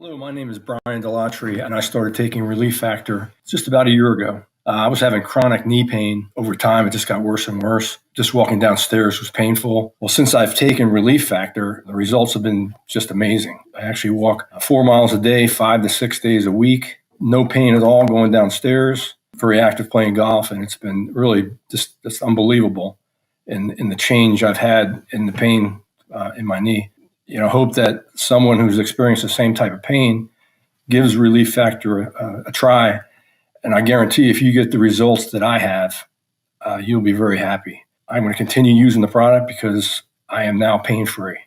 Hello, my name is Brian Delatry, and I started taking Relief Factor just about a year ago. I was having chronic knee pain. Over time, it just got worse and worse. Just walking downstairs was painful. Well, since I've taken Relief Factor, the results have been just amazing. I actually walk 4 miles a day, 5 to 6 days a week. No pain at all going downstairs. Very active playing golf, and it's been really just unbelievable in the change I've had in the pain in my knee. Hope that someone who's experienced the same type of pain gives Relief Factor a try. And I guarantee if you get the results that I have, you'll be very happy. I'm going to continue using the product because I am now pain-free.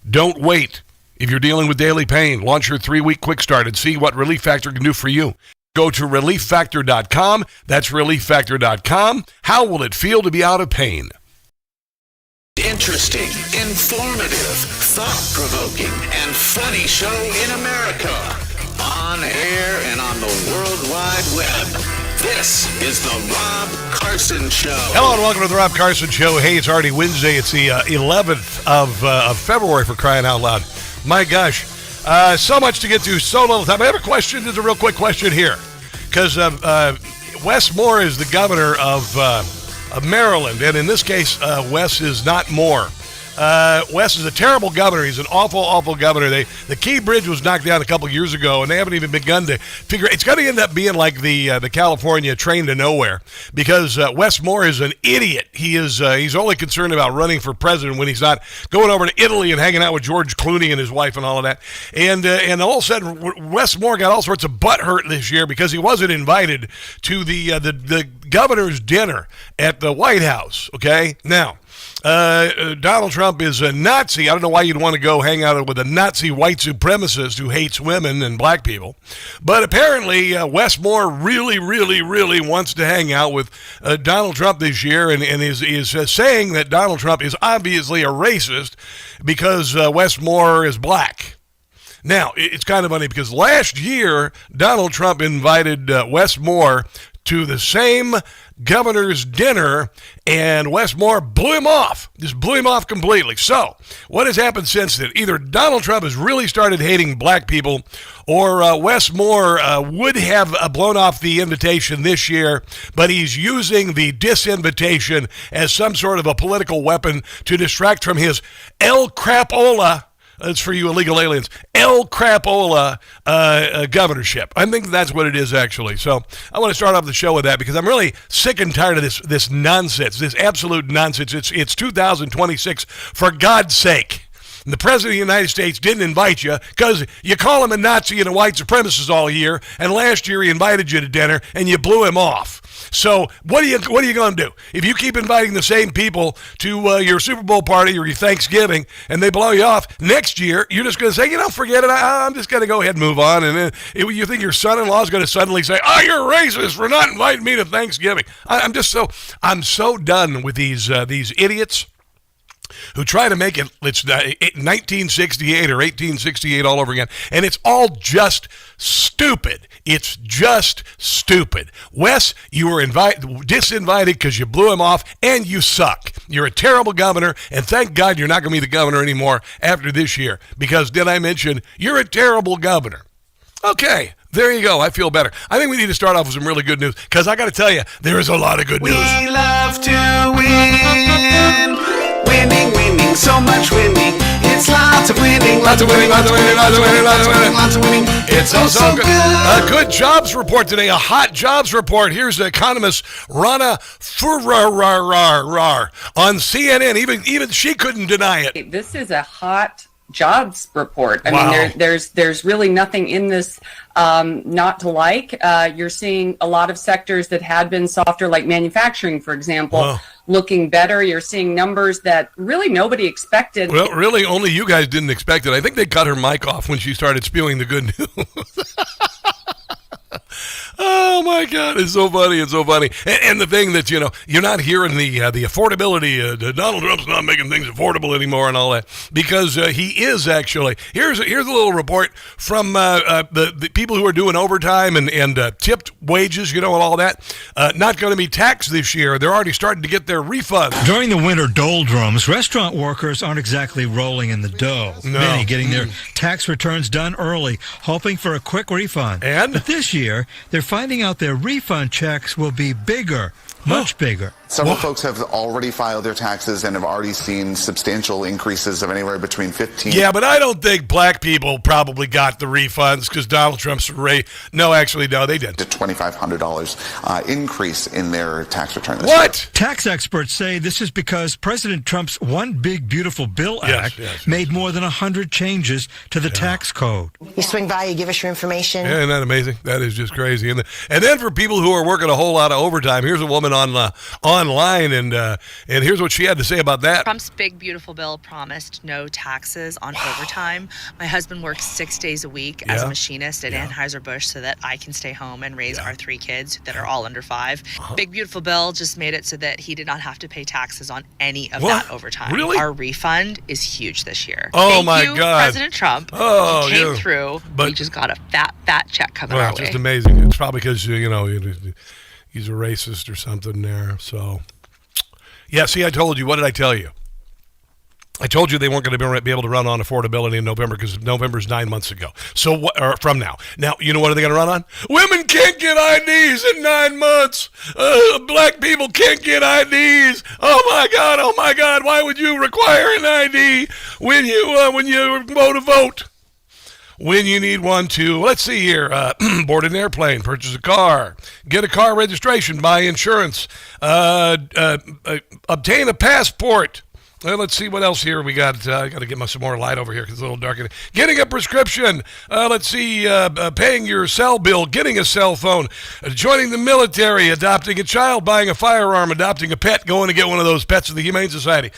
Don't wait. If you're dealing with daily pain, launch your 3-week quick start and see what Relief Factor can do for you. Go to relieffactor.com. That's relieffactor.com. How will it feel to be out of pain? Interesting, informative, thought-provoking, and funny show in America. On air and on the World Wide Web. This is the Rob Carson Show. Hello and welcome to the Rob Carson Show. Hey, it's already Wednesday. It's the 11th of February, for crying out loud. My gosh, so much to get to, so little time. I have a question. There's a real quick question here. Because Wes Moore is the governor of Maryland, and in this case, Wes is not Moore. Wes is a terrible governor. He's an awful, awful governor. The Key Bridge was knocked down a couple years ago, and they haven't even begun to figure. It's going to end up being like the California train to nowhere, because Wes Moore is an idiot. He's only concerned about running for president when he's not going over to Italy and hanging out with George Clooney and his wife and all of that. And all of a sudden, Wes Moore got all sorts of butt hurt this year because he wasn't invited to the governor's dinner at the White House. Okay, now. Donald Trump is a Nazi. I don't know why you'd want to go hang out with a Nazi white supremacist who hates women and black people. But apparently, Wes Moore really, really, really wants to hang out with Donald Trump this year and is saying that Donald Trump is obviously a racist because Wes Moore is black. Now, it's kind of funny because last year, Donald Trump invited Wes Moore to the same governor's dinner, and Wes Moore blew him off. Just blew him off completely. So, what has happened since then? Either Donald Trump has really started hating black people, or Wes Moore would have blown off the invitation this year, but he's using the disinvitation as some sort of a political weapon to distract from his El Crapola. That's for you illegal aliens. El Crapola governorship. I think that's what it is, actually. So I want to start off the show with that because I'm really sick and tired of this nonsense, this absolute nonsense. It's 2026, for God's sake. And the President of the United States didn't invite you because you call him a Nazi and a white supremacist all year, and last year he invited you to dinner and you blew him off. So what are you going to do? If you keep inviting the same people to your Super Bowl party or your Thanksgiving and they blow you off, next year you're just going to say, forget it, I'm just going to go ahead and move on. And then you think your son-in-law is going to suddenly say, oh, you're racist for not inviting me to Thanksgiving. I'm so done with these idiots who try to make it's 1968 or 1868 all over again, and it's all just stupid. It's just stupid. Wes, you were disinvited because you blew him off, and you suck. You're a terrible governor, and thank God you're not going to be the governor anymore after this year, because did I mention you're a terrible governor? Okay, there you go. I feel better. I think we need to start off with some really good news, because I got to tell you, there is a lot of good news. We love to win. Winning, so much winning. It's lots of winning, lots of winning, lots of winning, lots of winning, lots of winning, lots of winning. It's so good. A good jobs report today, a hot jobs report. Here's economist Rana Furarar on CNN. Even she couldn't deny it. This is a hot jobs report. I Wow. mean, there's really nothing in this not to like. You're seeing a lot of sectors that had been softer, like manufacturing, for example, looking better. You're seeing numbers that really nobody expected. Well, really, only you guys didn't expect it. I think they cut her mic off when she started spewing the good news. Oh my God, it's so funny. It's so funny. And the thing that, you're not hearing the affordability. Donald Trump's not making things affordable anymore and all that, because he is actually. Here's a little report from the people who are doing overtime and tipped wages, and all that. Not going to be taxed this year. They're already starting to get their refunds. During the winter doldrums, restaurant workers aren't exactly rolling in the dough. No. Many getting their tax returns done early, hoping for a quick refund. But this year, they're finding out their refund checks will be bigger, much bigger. Several folks have already filed their taxes and have already seen substantial increases of anywhere between 15. Yeah, but I don't think black people probably got the refunds because Donald Trump's No, actually, no, they didn't. To $2,500 increase in their tax return this What? year. Tax experts say this is because President Trump's One Big Beautiful Bill Act made more than 100 changes to the tax code. You swing by, you give us your information. Yeah, isn't that amazing? That is just crazy. And then for people who are working a whole lot of overtime, here's a woman online, and here's what she had to say about that. Trump's big, beautiful bill promised no taxes on overtime. My husband works 6 days a week as a machinist at Anheuser-Busch so that I can stay home and raise our 3 kids that are all under 5. Big, beautiful bill just made it so that he did not have to pay taxes on any of that overtime. Really? Our refund is huge this year. Oh, Thank you, God. President Trump. Oh, he came through. We just got a fat check coming our way. Just amazing. It's probably because, he's a racist or something there. So, yeah, see, I told you. What did I tell you? I told you they weren't going to be able to run on affordability in November because November's 9 months ago. So, or from now. Now, you know what are they going to run on? Women can't get IDs in 9 months. Black people can't get IDs. Oh my God. Why would you require an ID when you go to vote? When you need one to, let's see here, board an airplane, purchase a car, get a car registration, buy insurance, obtain a passport. Let's see what else here we got. I got to get some more light over here because it's a little dark. Getting a prescription. Let's see. Paying your cell bill. Getting a cell phone. Joining the military. Adopting a child. Buying a firearm. Adopting a pet. Going to get one of those pets of the Humane Society.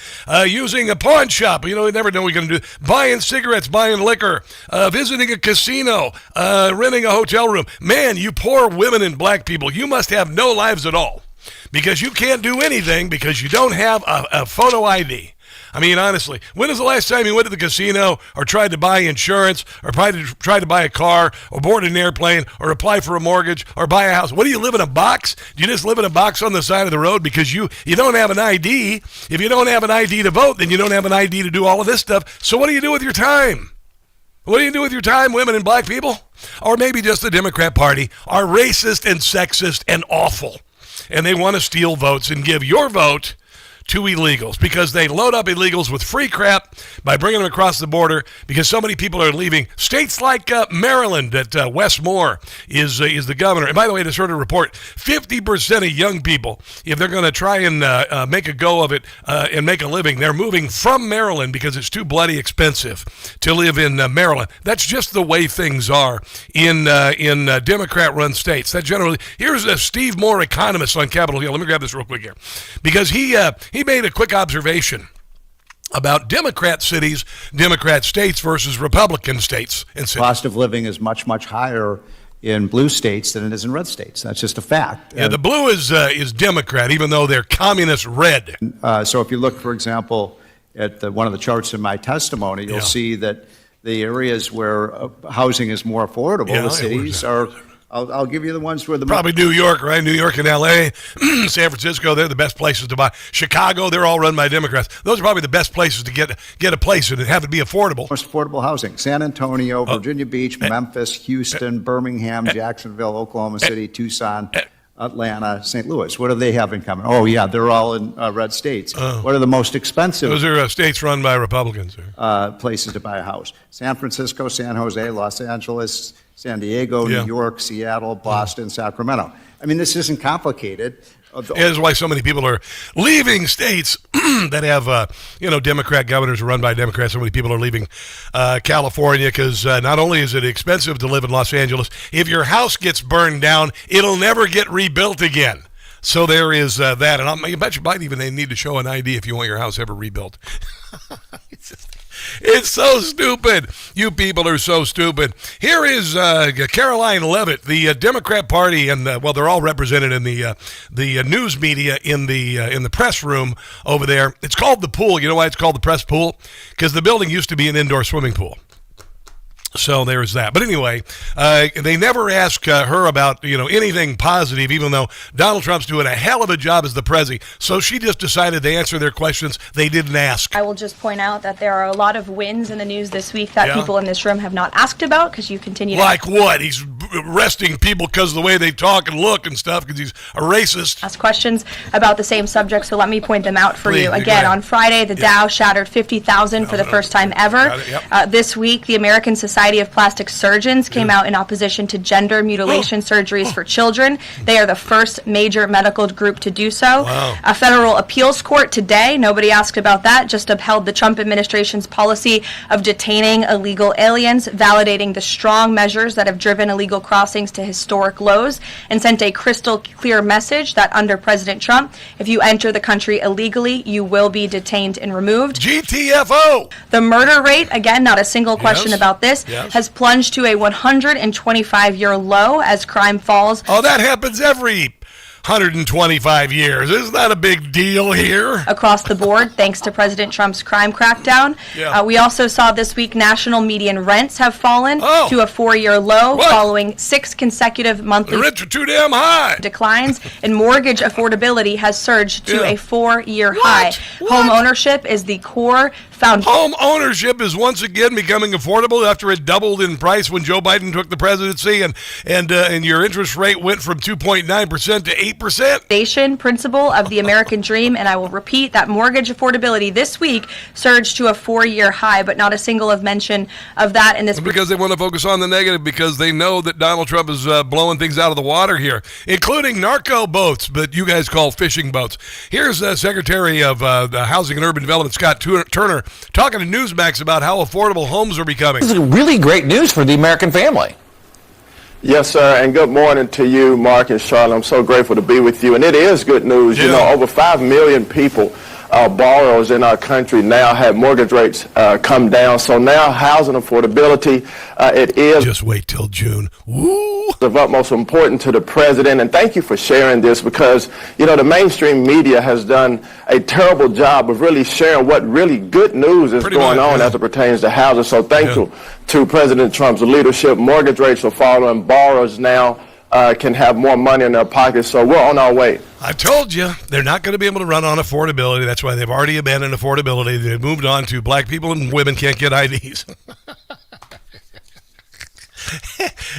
Using a pawn shop. You never know what you're going to do. Buying cigarettes. Buying liquor. Visiting a casino. Renting a hotel room. Man, you poor women and black people. You must have no lives at all. Because you can't do anything because you don't have a photo ID. I mean, honestly, when was the last time you went to the casino or tried to buy insurance or tried to buy a car or board an airplane or apply for a mortgage or buy a house? What do you live in a box? Do you just live in a box on the side of the road because you don't have an ID? If you don't have an ID to vote, then you don't have an ID to do all of this stuff. So what do you do with your time? What do you do with your time, women and black people? Or maybe just the Democrat Party are racist and sexist and awful. And they want to steal votes and give your vote to illegals because they load up illegals with free crap by bringing them across the border because so many people are leaving. States like Maryland, that Wes Moore is the governor. And by the way, I heard a report, 50% of young people, if they're going to try and make a go of it and make a living, they're moving from Maryland because it's too bloody expensive to live in Maryland. That's just the way things are in Democrat-run states. That generally, here's Steve Moore, economist on Capitol Hill. Let me grab this real quick here because he made a quick observation about Democrat cities, Democrat states versus Republican states and cities. Cost of living is much, much higher in blue states than it is in red states. That's just a fact. Yeah, the blue is Democrat, even though they're communist red. So if you look, for example, at one of the charts in my testimony, you'll see that the areas where housing is more affordable, the cities are... I'll give you the ones where probably New York, right? New York and L.A., San Francisco, they're the best places to buy. Chicago, they're all run by Democrats. Those are probably the best places to get a place and have it be affordable. Most affordable housing. San Antonio, Virginia Beach, Memphis, Houston, Birmingham, Jacksonville, Oklahoma City, Tucson, Atlanta, St. Louis. What do they have in common? Oh, yeah, they're all in red states. What are the most expensive? Those are states run by Republicans. Places to buy a house. San Francisco, San Jose, Los Angeles, San Diego, New York, Seattle, Boston, Sacramento. I mean, this isn't complicated. That's why so many people are leaving states that have, Democrat governors run by Democrats. So many people are leaving California because not only is it expensive to live in Los Angeles, if your house gets burned down, it'll never get rebuilt again. So there is that. And I bet you might even need to show an ID if you want your house ever rebuilt. It's so stupid. You people are so stupid. Here is Caroline Leavitt, the Democrat Party, and they're all represented in the news media in the press room over there. It's called the pool. You know why it's called the press pool? Because the building used to be an indoor swimming pool. So there's that. But anyway, they never ask her about, anything positive, even though Donald Trump's doing a hell of a job as the president. So she just decided to answer their questions they didn't ask. I will just point out that there are a lot of wins in the news this week that people in this room have not asked about because you continue to... Like what? He's arresting people because of the way they talk and look and stuff because he's a racist. Ask questions about the same subject, so let me point them out for you. Again, on Friday, the Dow shattered 50,000 for the first time ever. This week, the American Society of Plastic Surgeons came out in opposition to gender mutilation surgeries for children. They are the first major medical group to do so. A federal appeals court today, nobody asked about that, just upheld the Trump administration's policy of detaining illegal aliens, validating the strong measures that have driven illegal crossings to historic lows, and sent a crystal clear message that under President Trump, if you enter the country illegally, you will be detained and removed. GTFO! The murder rate, again, not a single question about this, has plunged to a 125-year low as crime falls. Oh, that happens every 125 years. Isn't that a big deal here? Across the board, thanks to President Trump's crime crackdown. We also saw this week national median rents have fallen to a 4-year low following 6 consecutive monthly the rents are too damn high. Declines, and mortgage affordability has surged to a 4-year high. Home ownership is the core foundation. Home ownership is once again becoming affordable after it doubled in price when Joe Biden took the presidency, and your interest rate went from 2.9% to 8%. Principle of the American dream, and I will repeat that mortgage affordability this week surged to a 4-year high, but not a single of mention of that in this. Because they want to focus on the negative, because they know that Donald Trump is blowing things out of the water here, including narco boats, but you guys call fishing boats. Here's Secretary of the Housing and Urban Development, Scott Turner, talking to Newsmax about how affordable homes are becoming. This is really great news for the American family. Yes, sir, and good morning to you, Mark and Charlotte. I'm so grateful to be with you, and it is good news. Over 5 million people, borrowers in our country now have mortgage rates come down, so now housing affordability, it is... Just wait till June. Woo! ...of utmost importance to the president, and thank you for sharing this because, the mainstream media has done a terrible job of really sharing what really good news is going on as it pertains to housing, so thank you to President Trump's leadership. Mortgage rates are falling, borrowers now can have more money in their pockets, so we're on our way. I told you, they're not going to be able to run on affordability. That's why they've already abandoned affordability. They've moved on to black people and women can't get IDs.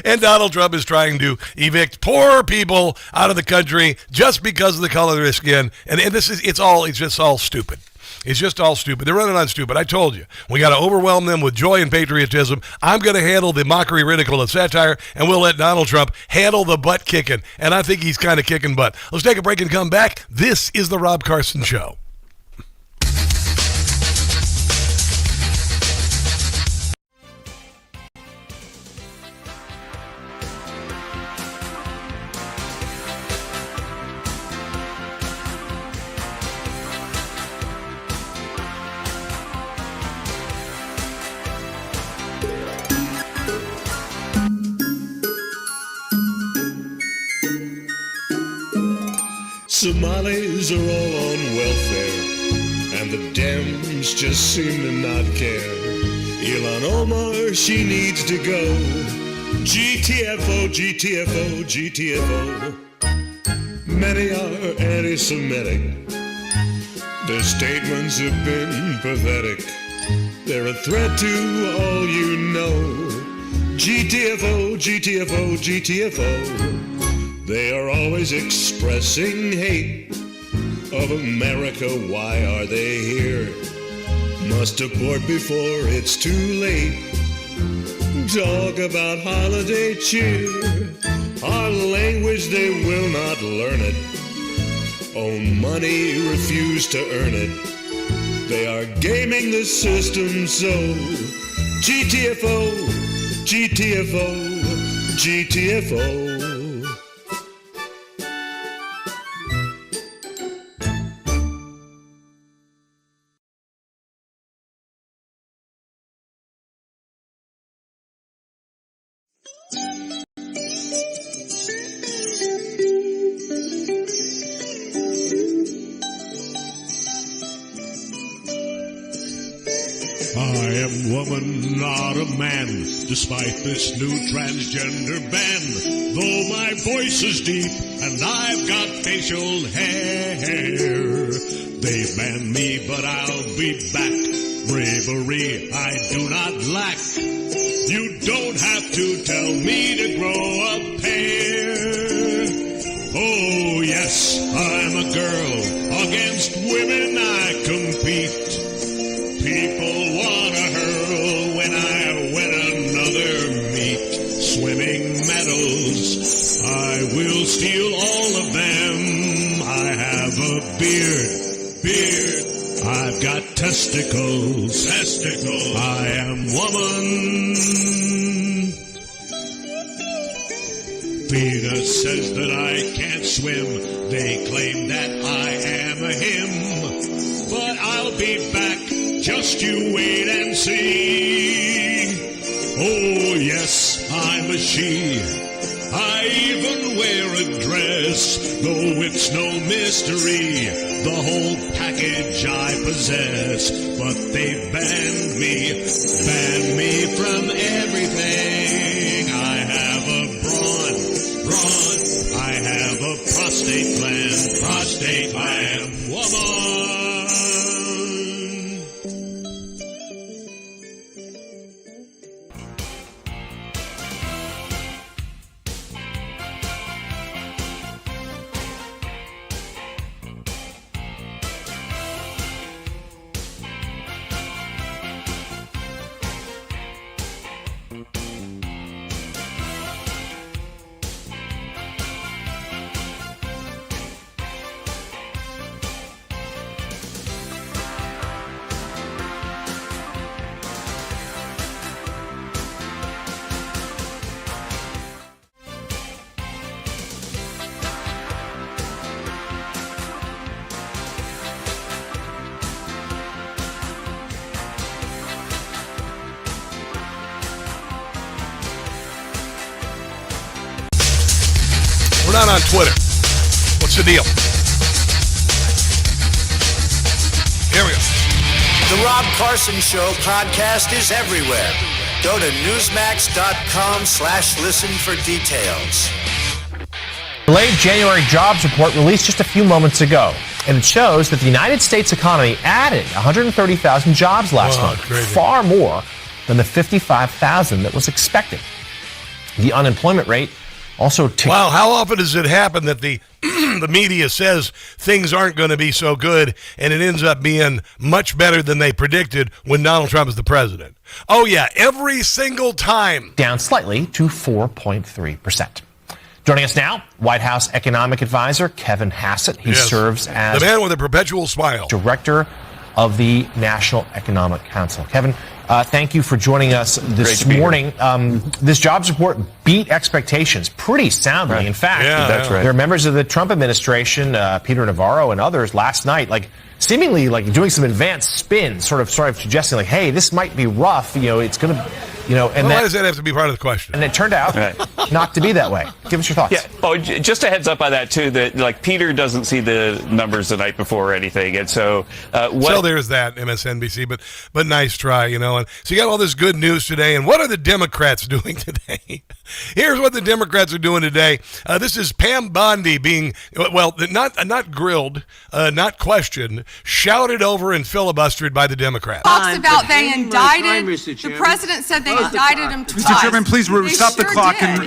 And Donald Trump is trying to evict poor people out of the country just because of the color of their skin. And it's just all stupid. It's just all stupid. They're running on stupid. I told you. We got to overwhelm them with joy and patriotism. I'm going to handle the mockery, ridicule, and satire, and we'll let Donald Trump handle the butt kicking. And I think he's kind of kicking butt. Let's take a break and come back. This is the Rob Carson Show. Somalis are all on welfare, and the Dems just seem to not care. Ilhan Omar, she needs to go. GTFO, GTFO, GTFO. Many are anti-Semitic. Their statements have been pathetic. They're a threat to all you know. GTFO, GTFO, GTFO. They are always expressing hate of America. Why are they here? Must deport before it's too late. Talk about holiday cheer. Our language, they will not learn it. Own money, refuse to earn it. They are gaming the system so. GTFO, GTFO, GTFO. I am woman, not a man, despite this new transgender ban. Though my voice is deep and I've got facial hair, they ban me, but I'll be back. Bravery I do not lack. You don't have to tell me to grow a pair. Oh yes, I'm a girl. Against women I compete. People wanna hurl when I win another meet. Swimming medals, I will steal all of them. I have a beard. I've got testicles. I am woman. Venus says that I can't swim. They claim that I am a him. But I'll be back. Just you wait and see. Oh, yes, I'm a she. I even wear a dress, though it's no mystery. The whole package I possess. But they banned me from everything. I have a brawn. I have a prostate gland. I am woman. We're not on Twitter. What's the deal? Here we go. The Rob Carson Show podcast is everywhere. Go to newsmax.com/listen for details. Delayed January jobs report released just a few moments ago, and it shows that the United States economy added 130,000 jobs last month, far more than the 55,000 that was expected. The unemployment rate also ticked. Wow, how often does it happen that the the media says things aren't going to be so good, and it ends up being much better than they predicted when Donald Trump is the president? Oh, yeah, every single time. Down slightly to 4.3%. Joining us now, White House economic advisor Kevin Hassett. He serves as the man with a perpetual smile, director of the National Economic Council. Kevin, thank you for joining us this morning. This jobs report beat expectations pretty soundly. Right. In fact, That's right. there are members of the Trump administration, Peter Navarro and others, last night, seemingly doing some advanced spin, sort of suggesting hey, this might be rough. It's going to, and why does that have to be part of the question? And it turned out not to be that way. Give us your thoughts. Yeah. Oh, just a heads up on that too. That Peter doesn't see the numbers the night before or anything, and so So there's that, MSNBC. But nice try, And so you got all this good news today. And what are the Democrats doing today? Here's what the Democrats are doing today. This is Pam Bondi being not grilled, not questioned, shouted over and filibustered by the Democrats. Talks about they indicted. The president said they indicted him twice. Mr. Chairman, please stop the clock and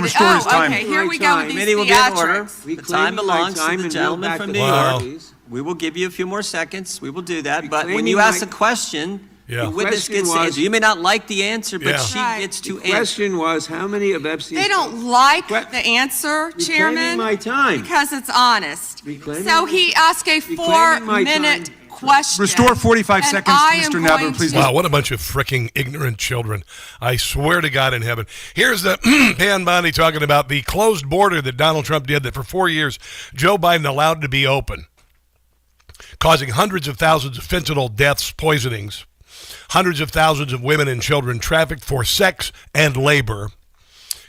restore his time. Okay, here we go with these theatrics. The time belongs to the gentleman from New York. We will give you a few more seconds. We will do that. But when you ask a question, the witness gets to answer. You may not like the answer, but she gets to answer. The question was, how many of Epstein's... They don't like the answer, Chairman, my time. because it's honest. So he asked a 4-minute question. Restore 45 seconds, Mr. Nadler, please. Wow, what a bunch of freaking ignorant children. I swear to God in heaven. Here's the Pam Bondi talking about the closed border that Donald Trump did that for 4 years Joe Biden allowed to be open, causing hundreds of thousands of fentanyl deaths, poisonings, hundreds of thousands of women and children trafficked for sex and labor.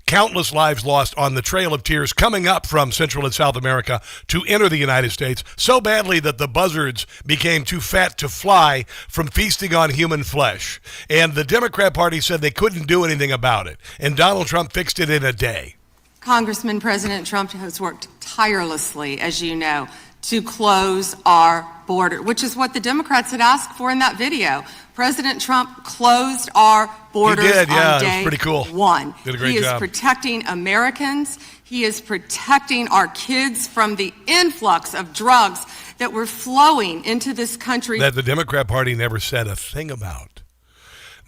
countless lives lost on the Trail of Tears coming up from Central and South America to enter the United States so badly that the buzzards became too fat to fly from feasting on human flesh. And the Democrat Party said they couldn't do anything about it. And Donald Trump fixed it in a day. Congressman, President Trump has worked tirelessly, as you know, to close our border, which is what the Democrats had asked for in that video. President Trump closed our borders on day it was pretty cool. one. Did a great He is job. protecting Americans. He is protecting our kids from the influx of drugs that were flowing into this country. That the Democrat Party never said a thing about.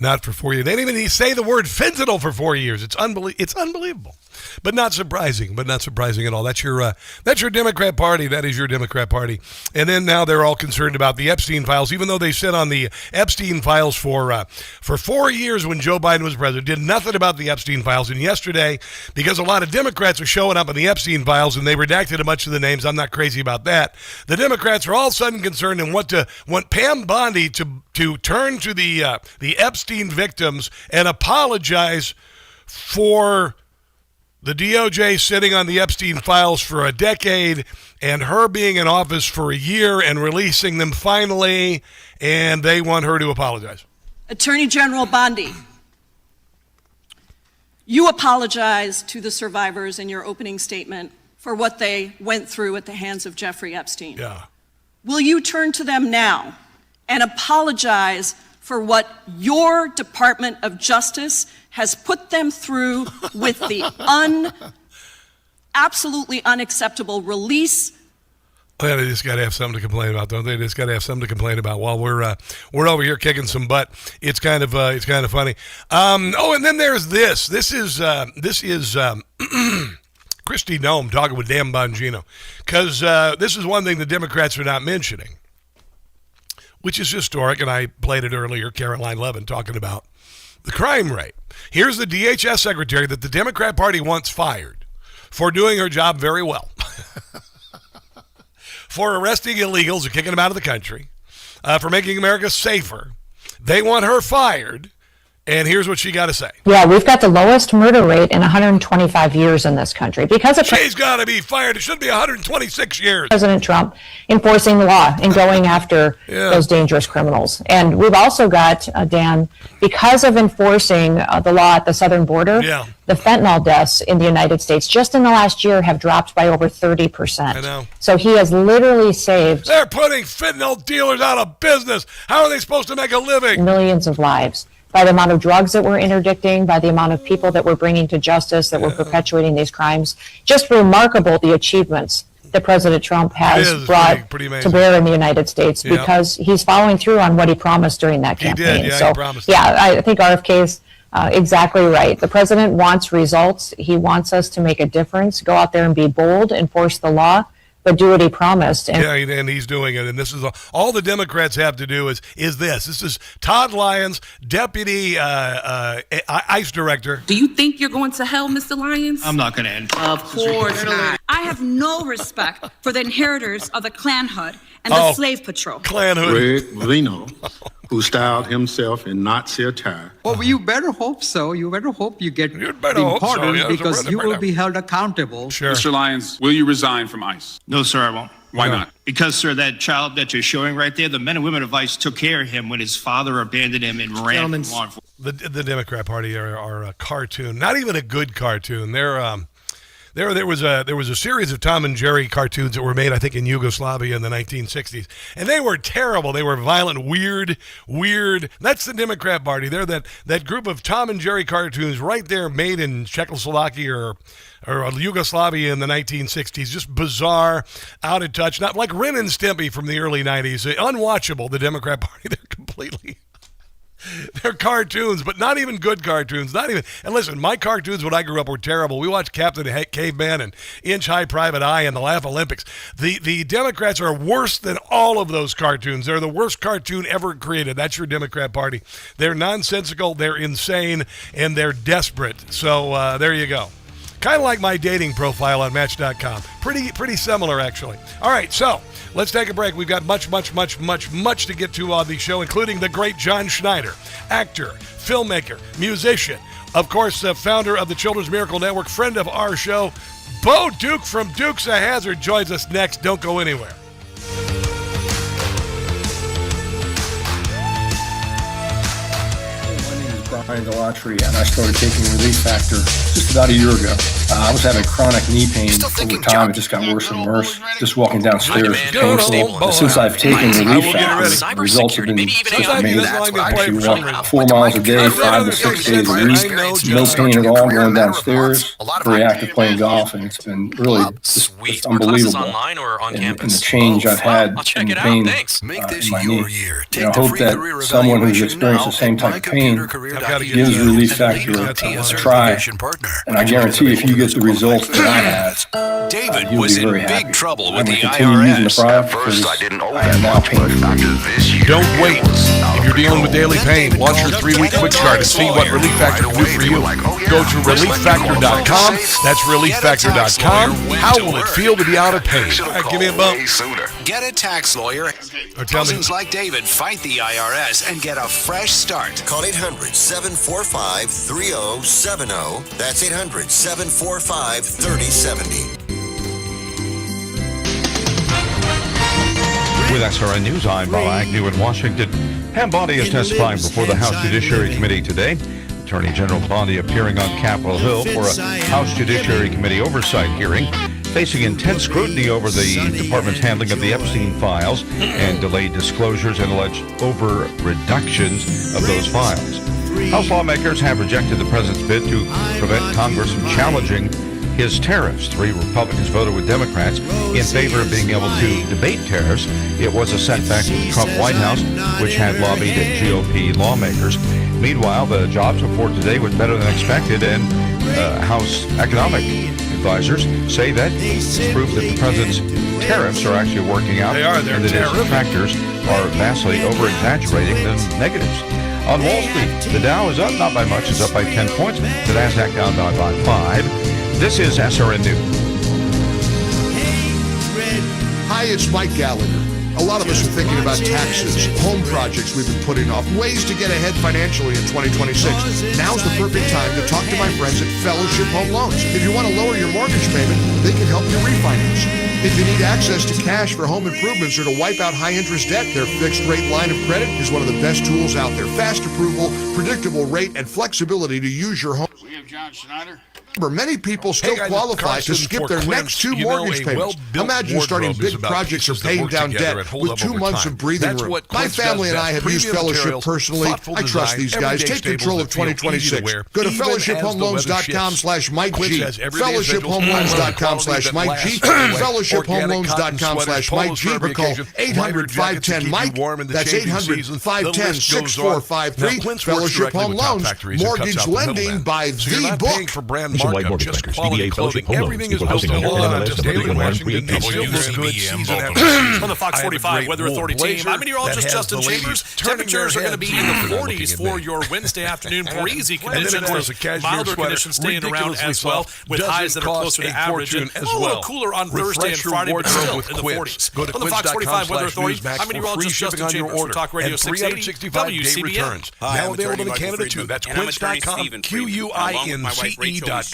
Not for 4 years. They didn't even say the word fentanyl for 4 years. It's unbelievable. But not surprising at all. That's your Democrat Party. That is your Democrat Party. And then now they're all concerned about the Epstein files, even though they sit on the Epstein files for 4 years when Joe Biden was president, did nothing about the Epstein files. And yesterday, because a lot of Democrats are showing up on the Epstein files and they redacted a bunch of the names, I'm not crazy about that. The Democrats are all of a sudden concerned and want Pam Bondi to turn to the Epstein victims and apologize for the DOJ sitting on the Epstein files for a decade and her being in office for a year and releasing them finally, and they want her to apologize. Attorney General Bondi, you apologized to the survivors in your opening statement for what they went through at the hands of Jeffrey Epstein. Yeah. Will you turn to them now and apologize for what your Department of Justice has put them through with the absolutely unacceptable release? Well, they just got to have something to complain about, don't they? They just got to have something to complain about while we're over here kicking some butt. It's kind of funny. And then there's this. This is Kristi Noem talking with Dan Bongino, because this is one thing the Democrats are not mentioning, which is historic, and I played it earlier, Caroline Levin talking about the crime rate. Here's the DHS secretary that the Democrat Party wants fired for doing her job very well, for arresting illegals and kicking them out of the country, for making America safer. They want her fired, and here's what she got to say. Yeah, we've got the lowest murder rate in 125 years in this country because of She's got to be fired. It should be 126 years. President Trump enforcing the law and going after those dangerous criminals. And we've also got, Dan, because of enforcing the law at the southern border, the fentanyl deaths in the United States just in the last year have dropped by over 30%. I know. So he has literally saved... They're putting fentanyl dealers out of business. How are they supposed to make a living? Millions of lives. By the amount of drugs that we're interdicting, by the amount of people that we're bringing to justice, that we're perpetuating these crimes. Just remarkable, the achievements that President Trump has brought to bear in the United States because he's following through on what he promised during that campaign. He So, promised. I think RFK's exactly right. The president wants results. He wants us to make a difference, go out there and be bold, enforce the law, but do what he promised. And he's doing it. And this is all the Democrats have to do is this. This is Todd Lyons, deputy ICE director. Do you think you're going to hell, Mr. Lyons? I'm not going to end. Of course not. I have no respect for the inheritors of the Klan Hood and the Slave Patrol. Klan Hood. Greg Vino, who styled himself in Nazi attire. Well, you better hope so. You better hope you get pardoned because you will be held accountable. Sure. Mr. Lyons, will you resign from ICE? No, sir, I won't. Why not? Because, sir, that child that you're showing right there, the men and women of ICE took care of him when his father abandoned him and ran from law enforcement. The Democrat Party are a cartoon, not even a good cartoon. There was a series of Tom and Jerry cartoons that were made, I think, in Yugoslavia in the 1960s, and they were terrible. They were violent, weird. That's the Democrat Party. They're that group of Tom and Jerry cartoons right there, made in Czechoslovakia or Yugoslavia in the 1960s. Just bizarre, out of touch, not like Ren and Stimpy from the early 90s. Unwatchable. The Democrat Party. They're completely. They're cartoons, but not even good cartoons. Not even. And listen, my cartoons when I grew up were terrible. We watched Captain Caveman and Inch High Private Eye and the Laugh Olympics. The Democrats are worse than all of those cartoons. They're the worst cartoon ever created. That's your Democrat Party. They're nonsensical, they're insane, and they're desperate. So there you go. Kind of like my dating profile on Match.com. Pretty similar, actually. All right, so let's take a break. We've got much to get to on the show, including the great John Schneider, actor, filmmaker, musician, Of course, founder of the Children's Miracle Network, friend of our show, Bo Duke from Dukes of Hazzard joins us next. Don't go anywhere. Brian Delatry, and I started taking Relief Factor just about a year ago. I was having chronic knee pain over time. It just got worse and worse. Just walking downstairs was painful. But since I've taken Relief Factor, the results have been just amazing. I actually walk 4 miles a day, 5 to 6 days a week. No pain at all going downstairs. Very active playing golf, and it's been really just unbelievable. And the change I've had in the pain in my knee. I hope that someone who's experienced the same type of pain gives Relief Factor a try, and I guarantee if you get the results that I have, David you'll was be in very big happy. trouble I'm with going the to continue using the IRS. product At first, I because didn't I am now pain-free. Don't wait. If you're dealing with daily pain, launch your 3-week quick start and see what Relief Factor can do for you. Go to relieffactor.com. That's relieffactor.com. How will it feel to be out of pain? All right, give me a bump. Get a tax lawyer. Thousands like David fight the IRS and get a fresh start. Call 800-745-3070. That's 800-745-3070. With SRN News, I'm Bob Agnew in Washington. Pam Bondi is testifying before the House Judiciary Committee today. Attorney General Bondi appearing on Capitol Hill for a House Judiciary Committee oversight hearing, facing intense scrutiny over the department's handling of the Epstein files and delayed disclosures and alleged over-reductions of those files. House lawmakers have rejected the president's bid to prevent Congress from challenging his tariffs. 3 Republicans voted with Democrats in favor of being able to debate tariffs. It was a setback for the Trump White House, which had lobbied GOP lawmakers. Meanwhile, the jobs report today was better than expected, and House economic advisors say that it's proof that the president's tariffs are actually working out, and that his detractors are vastly over-exaggerating the negatives. On Wall Street, the Dow is up, not by much, it's up by 10 points. The Nasdaq down by 5. This is SRN News. Hi, it's Mike Gallagher. A lot of us are thinking about taxes, home projects we've been putting off, ways to get ahead financially in 2026. Now's the perfect time to talk to my friends at Fellowship Home Loans. If you want to lower your mortgage payment, they can help you refinance. If you need access to cash for home improvements or to wipe out high-interest debt, their fixed-rate line of credit is one of the best tools out there. Fast approval, predictable rate, and flexibility to use your home. We have John Schneider. Many people still qualify to skip their next 2 mortgage payments. Imagine starting big projects or paying down debt with 2 months of breathing room. My family and I have used Fellowship personally. I trust these guys. Take control of 2026. Go to fellowshiphomeloans.com/MikeG. Fellowshiphomeloans.com/MikeG. Fellowshiphomeloans.com/MikeG. Or call 800-510-MIKE. That's 800-510-6453. Fellowship Home Loans. Mortgage lending by the book. Markup, just quality clothing. Everything is built in Florida, just daily Washington, From the Fox 45 Weather Authority team, I'm meteorologist Justin Chambers. Temperatures are going to be in the 40s for your Wednesday afternoon. Breezy conditions, milder conditions staying around as well, with highs that are closer to average. And a little cooler on Thursday and Friday, but still in the 40s. From the Fox 45 Weather Authority, I'm meteorologist Justin Chambers for Talk Radio 680 WCBM. Now available in Canada too. That's quince.com, QUINCE.com/Newsmax.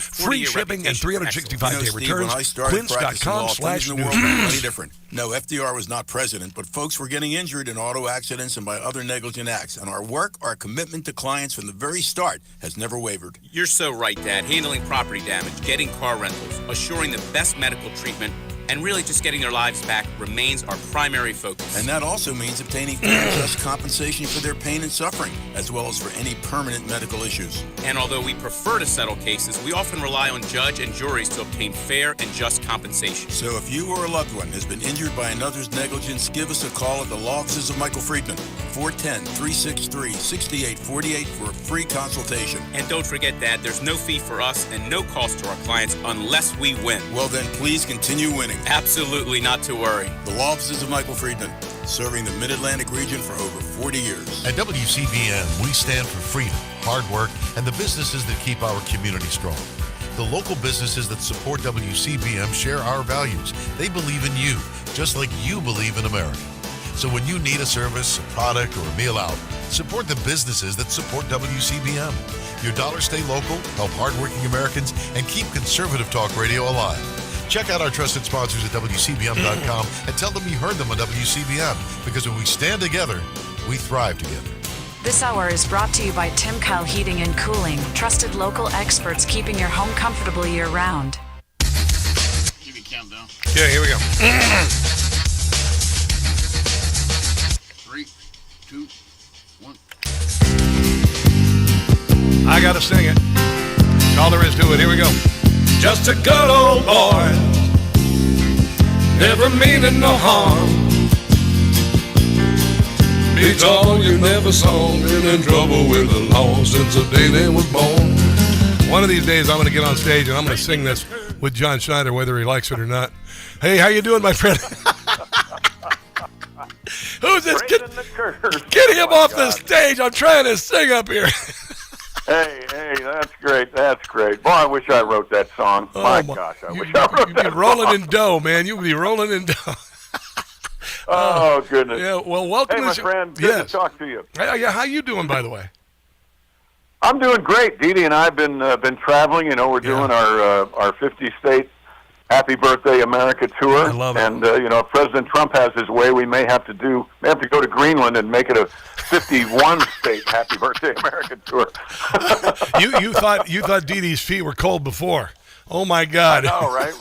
Free shipping and 365-day returns. Quince.com/Newsmax. No, FDR was not president, but folks were getting injured in auto accidents and by other negligent acts. And our work, our commitment to clients from the very start has never wavered. You're so right, Dad. Handling property damage, getting car rentals, assuring the best medical treatment, and really just getting their lives back remains our primary focus. And that also means obtaining fair and just compensation for their pain and suffering, as well as for any permanent medical issues. And although we prefer to settle cases, we often rely on judge and juries to obtain fair and just compensation. So if you or a loved one has been injured by another's negligence, give us a call at the law offices of Michael Friedman, 410-363-6848 for a free consultation. And don't forget, Dad, there's no fee for us and no cost to our clients unless we win. Well, then please continue winning. Absolutely not to worry. The law offices of Michael Friedman, serving the Mid-Atlantic region for over 40 years. At WCBM, we stand for freedom, hard work, and the businesses that keep our community strong. The local businesses that support WCBM share our values. They believe in you, just like you believe in America. So when you need a service, a product, or a meal out, support the businesses that support WCBM. Your dollars stay local, help hardworking Americans, and keep conservative talk radio alive. Check out our trusted sponsors at WCBM.com and tell them you heard them on WCBM, because when we stand together, we thrive together. This hour is brought to you by Tim Kyle Heating and Cooling, trusted local experts keeping your home comfortable year-round. Give me a countdown. Okay, here we go. 3, 2, 1. I gotta sing it. That's all there is to it. Here we go. Just a good old boy, never meaning no harm. Beats all you never saw, been in trouble with the law since the day they was born. One of these days I'm gonna get on stage and I'm gonna sing this with John Schneider, whether he likes it or not. Hey, how you doing, my friend? Who's this? Get him off the stage. I'm trying to sing up here. Hey, that's great. That's great. Boy, I wish I wrote that song. My gosh, I wish I wrote that song. You'd be rolling in dough, man. You'd be rolling in dough. Oh, goodness. Yeah, well, welcome. Hey, my friend. Good to talk to you. Yeah, how you doing, by the way? I'm doing great. Dee Dee and I have been traveling. You know, we're doing our 50-state Happy Birthday America tour. I love it. And you know, if President Trump has his way, we may have to go to Greenland and make it a 51-state Happy Birthday America tour. you thought Dee Dee's feet were cold before. Oh my God! I know, right.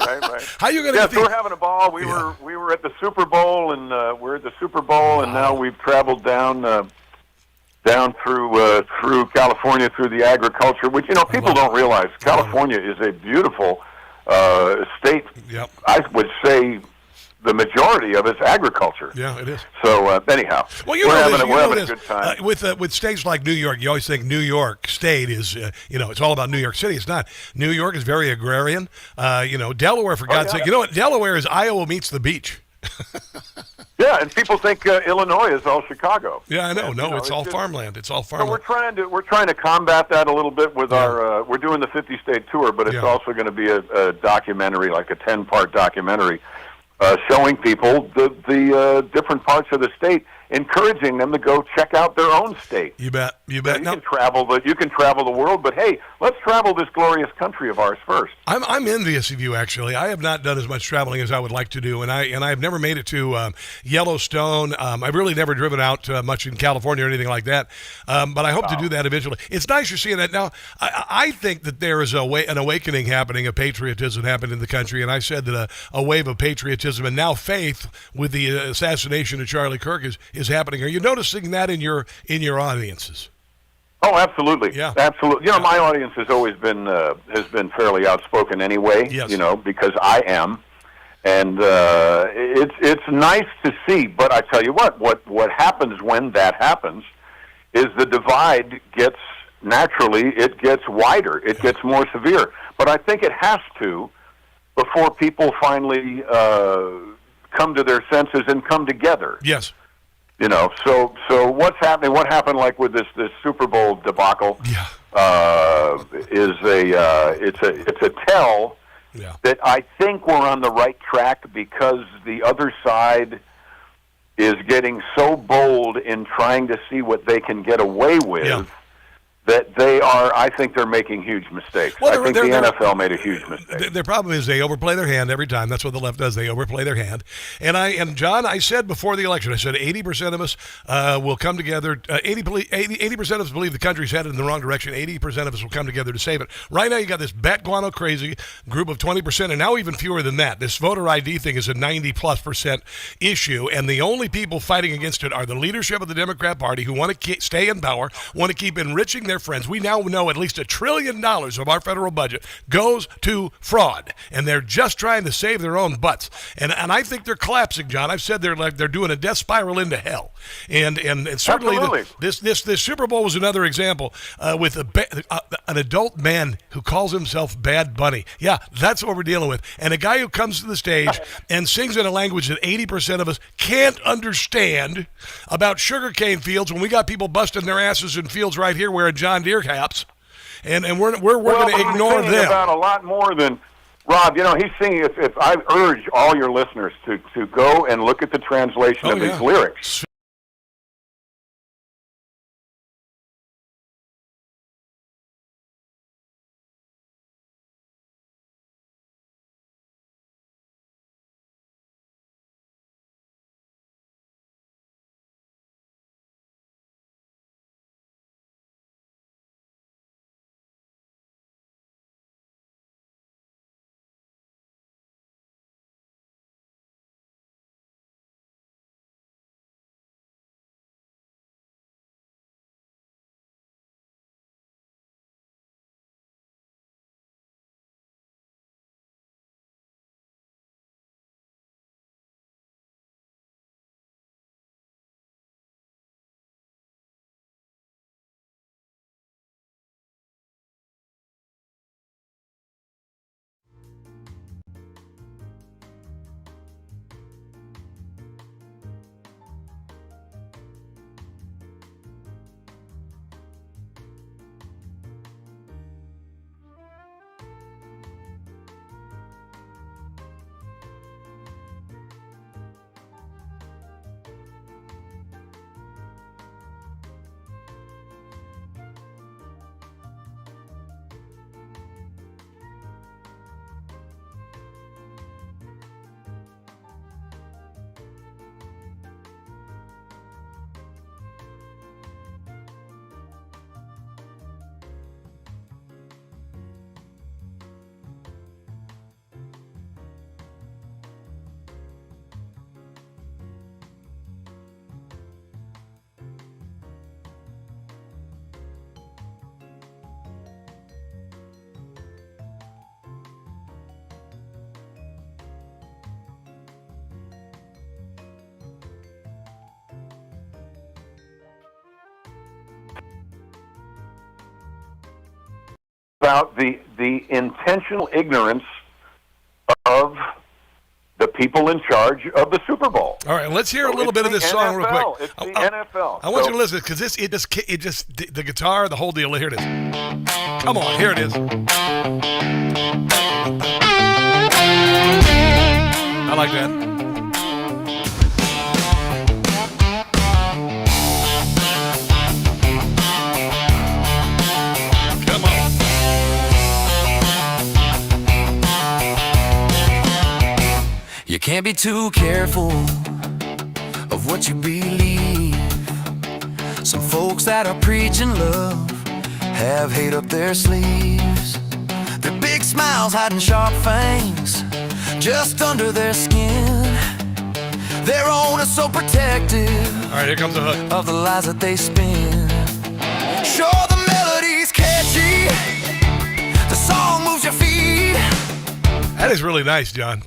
How you gonna? Yes, we're having a ball. We were at the Super Bowl, and and now we've traveled down through California, through the agriculture, which people don't realize. California is a beautiful state. Yep. I would say the majority of it's agriculture. Yeah, it is. So anyhow, well, we're having a good time. With states like New York, you always think New York State is, it's all about New York City. It's not. New York is very agrarian. Delaware, for God's sake, you know what? Delaware is Iowa meets the beach. Yeah, and people think Illinois is all Chicago. Yeah, I know. No, it's all farmland. It's all farmland. So we're trying to combat that a little bit with our. We're doing the 50-state tour, but it's also going to be a documentary, like a 10-part documentary, showing people the different parts of the state, encouraging them to go check out their own state. You bet. You can travel the world, but hey, let's travel this glorious country of ours first. I'm envious of you, actually. I have not done as much traveling as I would like to do, and I've never made it to Yellowstone. I've really never driven out much in California or anything like that, but I hope to do that eventually. It's nice you're seeing that now. I think that there is an awakening happening of patriotism happening in the country, and I said that a wave of patriotism and now faith with the assassination of Charlie Kirk is happening. Are you noticing that in your audiences? Oh, absolutely. Yeah, absolutely. My audience has always been fairly outspoken anyway. Yes. Because I am, and it's nice to see. But I tell you what happens when that happens is the divide gets wider. It gets more severe. But I think it has to before people finally come to their senses and come together. Yes. So what's happening? What happened, like with this Super Bowl debacle? Yeah. It's a tell that I think we're on the right track, because the other side is getting so bold in trying to see what they can get away with. That I think they're making huge mistakes. Well, I think the NFL made a huge mistake. Their problem is they overplay their hand every time. That's what the left does. They overplay their hand. And John, I said before the election, I said 80% of us will come together. 80% of us believe the country's headed in the wrong direction. 80% of us will come together to save it. Right now, you got this bat guano crazy group of 20%, and now even fewer than that. This voter ID thing is a 90+% issue, and the only people fighting against it are the leadership of the Democrat Party, who want to stay in power, want to keep enriching their friends. We now know at least $1 trillion of our federal budget goes to fraud, and they're just trying to save their own butts. And I think they're collapsing, John. I've said they're doing a death spiral into hell. And certainly this Super Bowl was another example with an adult man who calls himself Bad Bunny. Yeah, that's what we're dealing with. And a guy who comes to the stage and sings in a language that 80% of us can't understand about sugarcane fields, when we got people busting their asses in fields right here wearing John Deere caps, and we're going to ignore them. About a lot more than Rob, he's singing. If I urge all your listeners to go and look at the translation of these lyrics. About the intentional ignorance of the people in charge of the Super Bowl. All right, let's hear a little bit of this song real quick. It's the NFL. I want you to listen because the guitar, the whole deal. Here it is. Come on, here it is. I like that. You can't be too careful of what you believe. Some folks that are preaching love have hate up their sleeves. Their big smiles hiding sharp fangs just under their skin. Their own is so protective. All right, here comes the hook. Of the lies that they spin. Sure, the melody's catchy. The song moves your feet. That is really nice, John.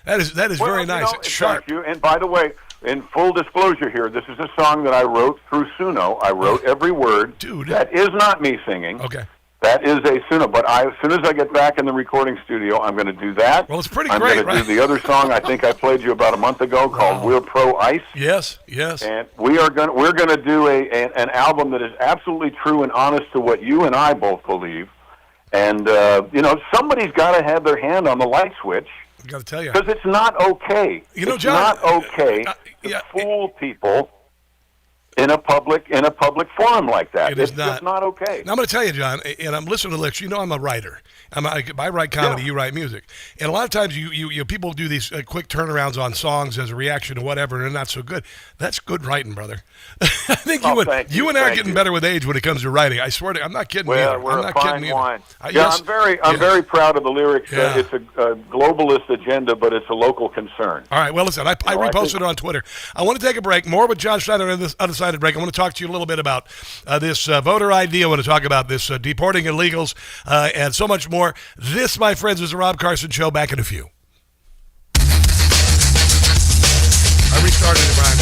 That is very nice. It's sharp. Thank you. And by the way, in full disclosure here, this is a song that I wrote through Suno. I wrote every word. Dude. That is not me singing. Okay. That is a Suno. But as soon as I get back in the recording studio, I'm going to do that. Well, it's pretty I'm great, going to do the other song I think I played you about a month ago called We're Pro Ice. Yes. And we're going to do an album that is absolutely true and honest to what you and I both believe. And, somebody's got to have their hand on the light switch. I got to tell you. Because it's not okay. John, it's not okay to fool people in a public forum like that. It's just not okay. Now, I'm going to tell you, John, and I'm listening to lyrics. You know I'm a writer. I write comedy, you write music. And a lot of times you people do these quick turnarounds on songs as a reaction to whatever, and they're not so good. That's good writing, brother. I think you and I are getting better with age when it comes to writing. I swear to you, I'm not kidding either. We're I'm a not fine kidding wine. either. I'm very proud of the lyrics. Yeah. It's a globalist agenda, but it's a local concern. All right, well, listen, I reposted it on Twitter. I want to take a break. More with John Schneider on this undecided break. I want to talk to you a little bit about this voter ID. I want to talk about this deporting illegals and so much more. This, my friends, is the Rob Carson Show. Back in a few. I restarted it, Brian.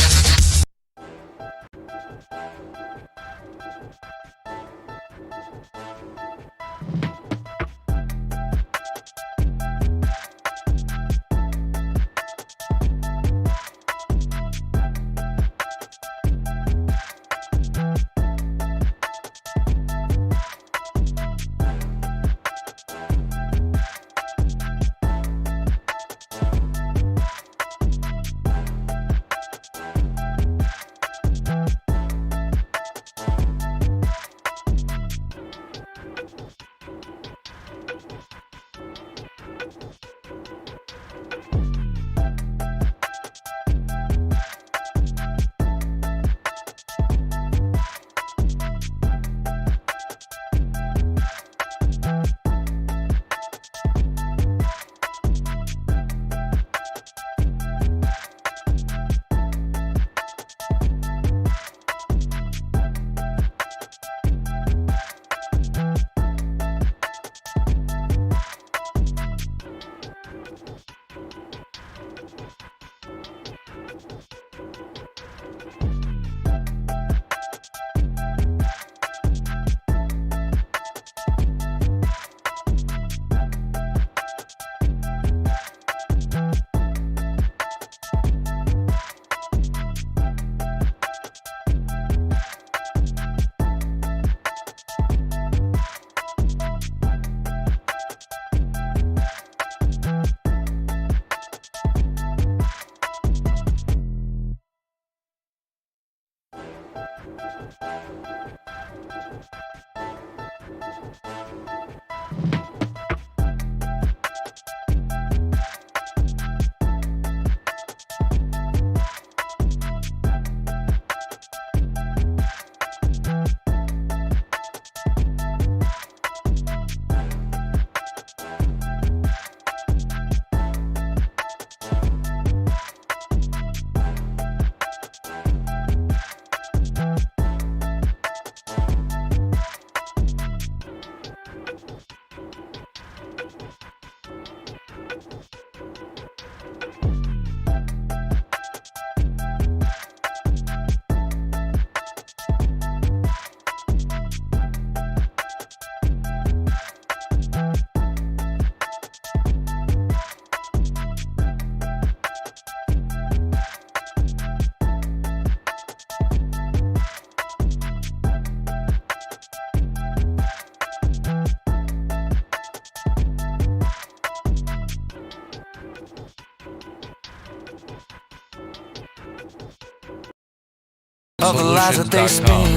of the lies that they spin. Here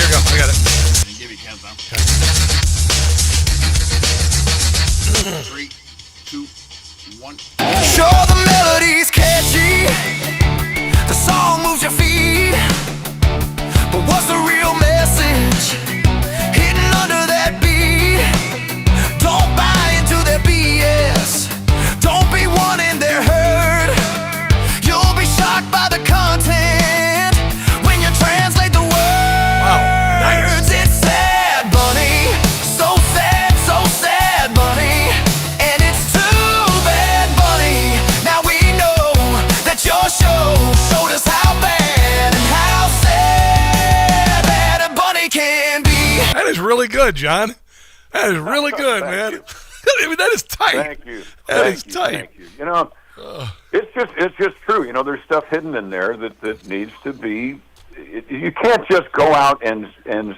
we go. I got it. Give me countdown. 3, 2, 1. Sure, the melody's catchy, the song moves your feet, but what's the real message hidden under that beat? Don't buy into their BS, don't be wanting their herd. You'll be shocked by the content when you translate the words. Wow, nice. It's sad, bunny, so sad, bunny, and it's too bad, bunny. Now we know that your show showed us how bad and how sad that a bunny can be. That is really good, John. That is really good, man. I mean, that is tight. Thank you. That is tight. Thank you. You know, it's just true. You know, there's stuff hidden in there that needs to be. You can't just go out and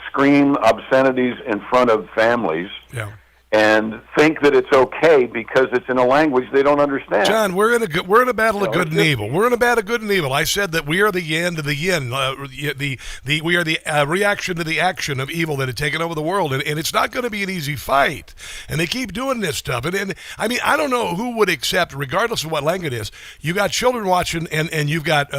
scream obscenities in front of families. Yeah. And think that it's okay because it's in a language they don't understand. John, we're in a battle of good and evil. We're in a battle of good and evil. I said that we are the yin to the yin. We are the reaction to the action of evil that had taken over the world, and it's not going to be an easy fight. And they keep doing this stuff. And I mean, I don't know who would accept, regardless of what language it is. You got children watching, and you've got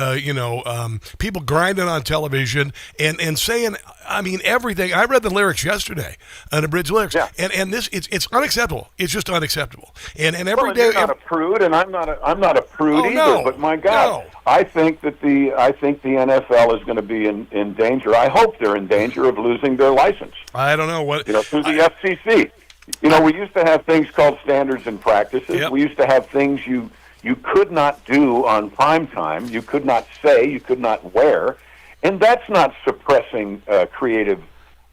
people grinding on television and saying, I mean, everything. I read the lyrics yesterday, unabridged lyrics, and this. It's unacceptable. It's just unacceptable. And every day. You're not a prude, and I'm not a prude either. No, but my God, no. I think the NFL is going to be in danger. I hope they're in danger of losing their license. I don't know what. Through the FCC. We used to have things called standards and practices. Yep. We used to have things you could not do on prime time. You could not say. You could not wear, and that's not suppressing creative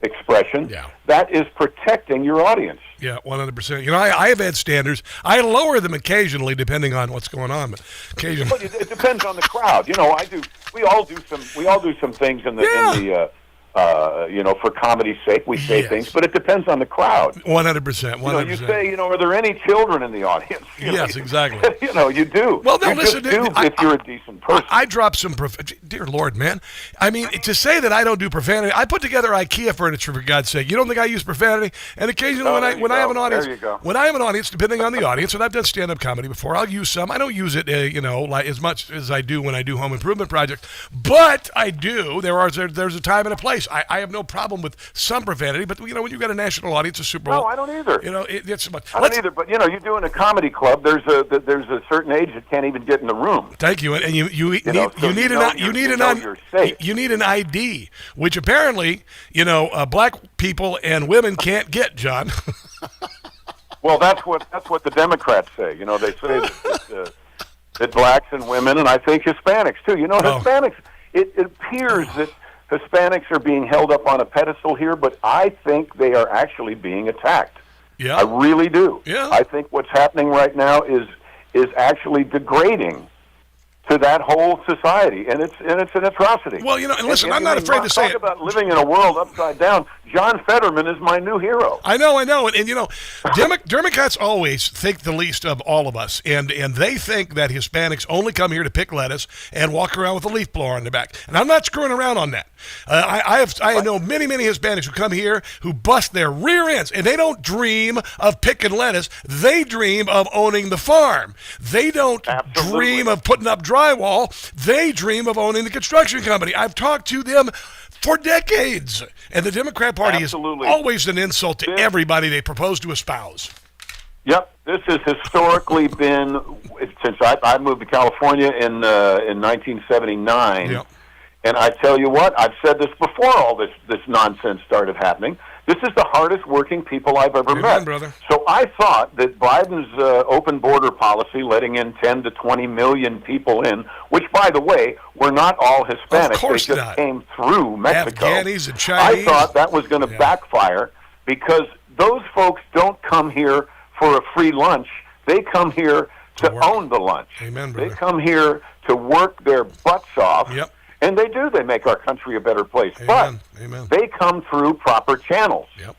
expression. Yeah. That is protecting your audience. Yeah, 100%. I have had standards. I lower them occasionally, depending on what's going on. But occasionally, well, it depends on the crowd. I do. We all do some things in the for comedy's sake. We say things, but it depends on the crowd. 100%. 100%. You say, are there any children in the audience? Yes, exactly. You do. Well, no, you listen. if you're a decent person. I drop some. Dear Lord, man. I mean, to say that I don't do profanity. I put together IKEA furniture, for God's sake. You don't think I use profanity? And occasionally, when I have an audience, depending on the audience, and I've done stand-up comedy before, I'll use some. I don't use it, like as much as I do when I do home improvement projects, but I do. There's a time and a place. I have no problem with some profanity, but when you've got a national audience, a Super Bowl. No, I don't either. It's much. I don't either. But you do in a comedy club. There's a certain age that can't even get in the room. Thank you. And you need an ID, which apparently black people and women can't get, John. Well, that's what the Democrats say. They say that blacks and women, and I think Hispanics too. Hispanics. It appears that Hispanics are being held up on a pedestal here, but I think they are actually being attacked. Yeah, I really do. Yeah, I think what's happening right now is actually degrading to that whole society, and it's an atrocity. Well, and listen, I'm not afraid to say it. Talk about living in a world upside down. John Fetterman is my new hero. I know, and Democrats always think the least of all of us, and they think that Hispanics only come here to pick lettuce and walk around with a leaf blower on their back. And I'm not screwing around on that. I know many Hispanics who come here who bust their rear ends, and they don't dream of picking lettuce. They dream of owning the farm. They don't dream of putting up drywall. They dream of owning the construction company. I've talked to them for decades. And the Democrat Party is always an insult to everybody they propose to espouse. Yep. This has historically been, since I moved to California in 1979. Yep. And I tell you what, I've said this before all this nonsense started happening. This is the hardest working people I've ever met. Brother. So I thought that Biden's open border policy, letting in 10 to 20 million people in, which, by the way, were not all Hispanic. Of course they just not. Came through Mexico. Afghanis and Chinese. I thought that was going to backfire because those folks don't come here for a free lunch. They come here to own the lunch. Amen, brother. They come here to work their butts off. Yep. And they do. They make our country a better place. Amen. But they come through proper channels. Yep.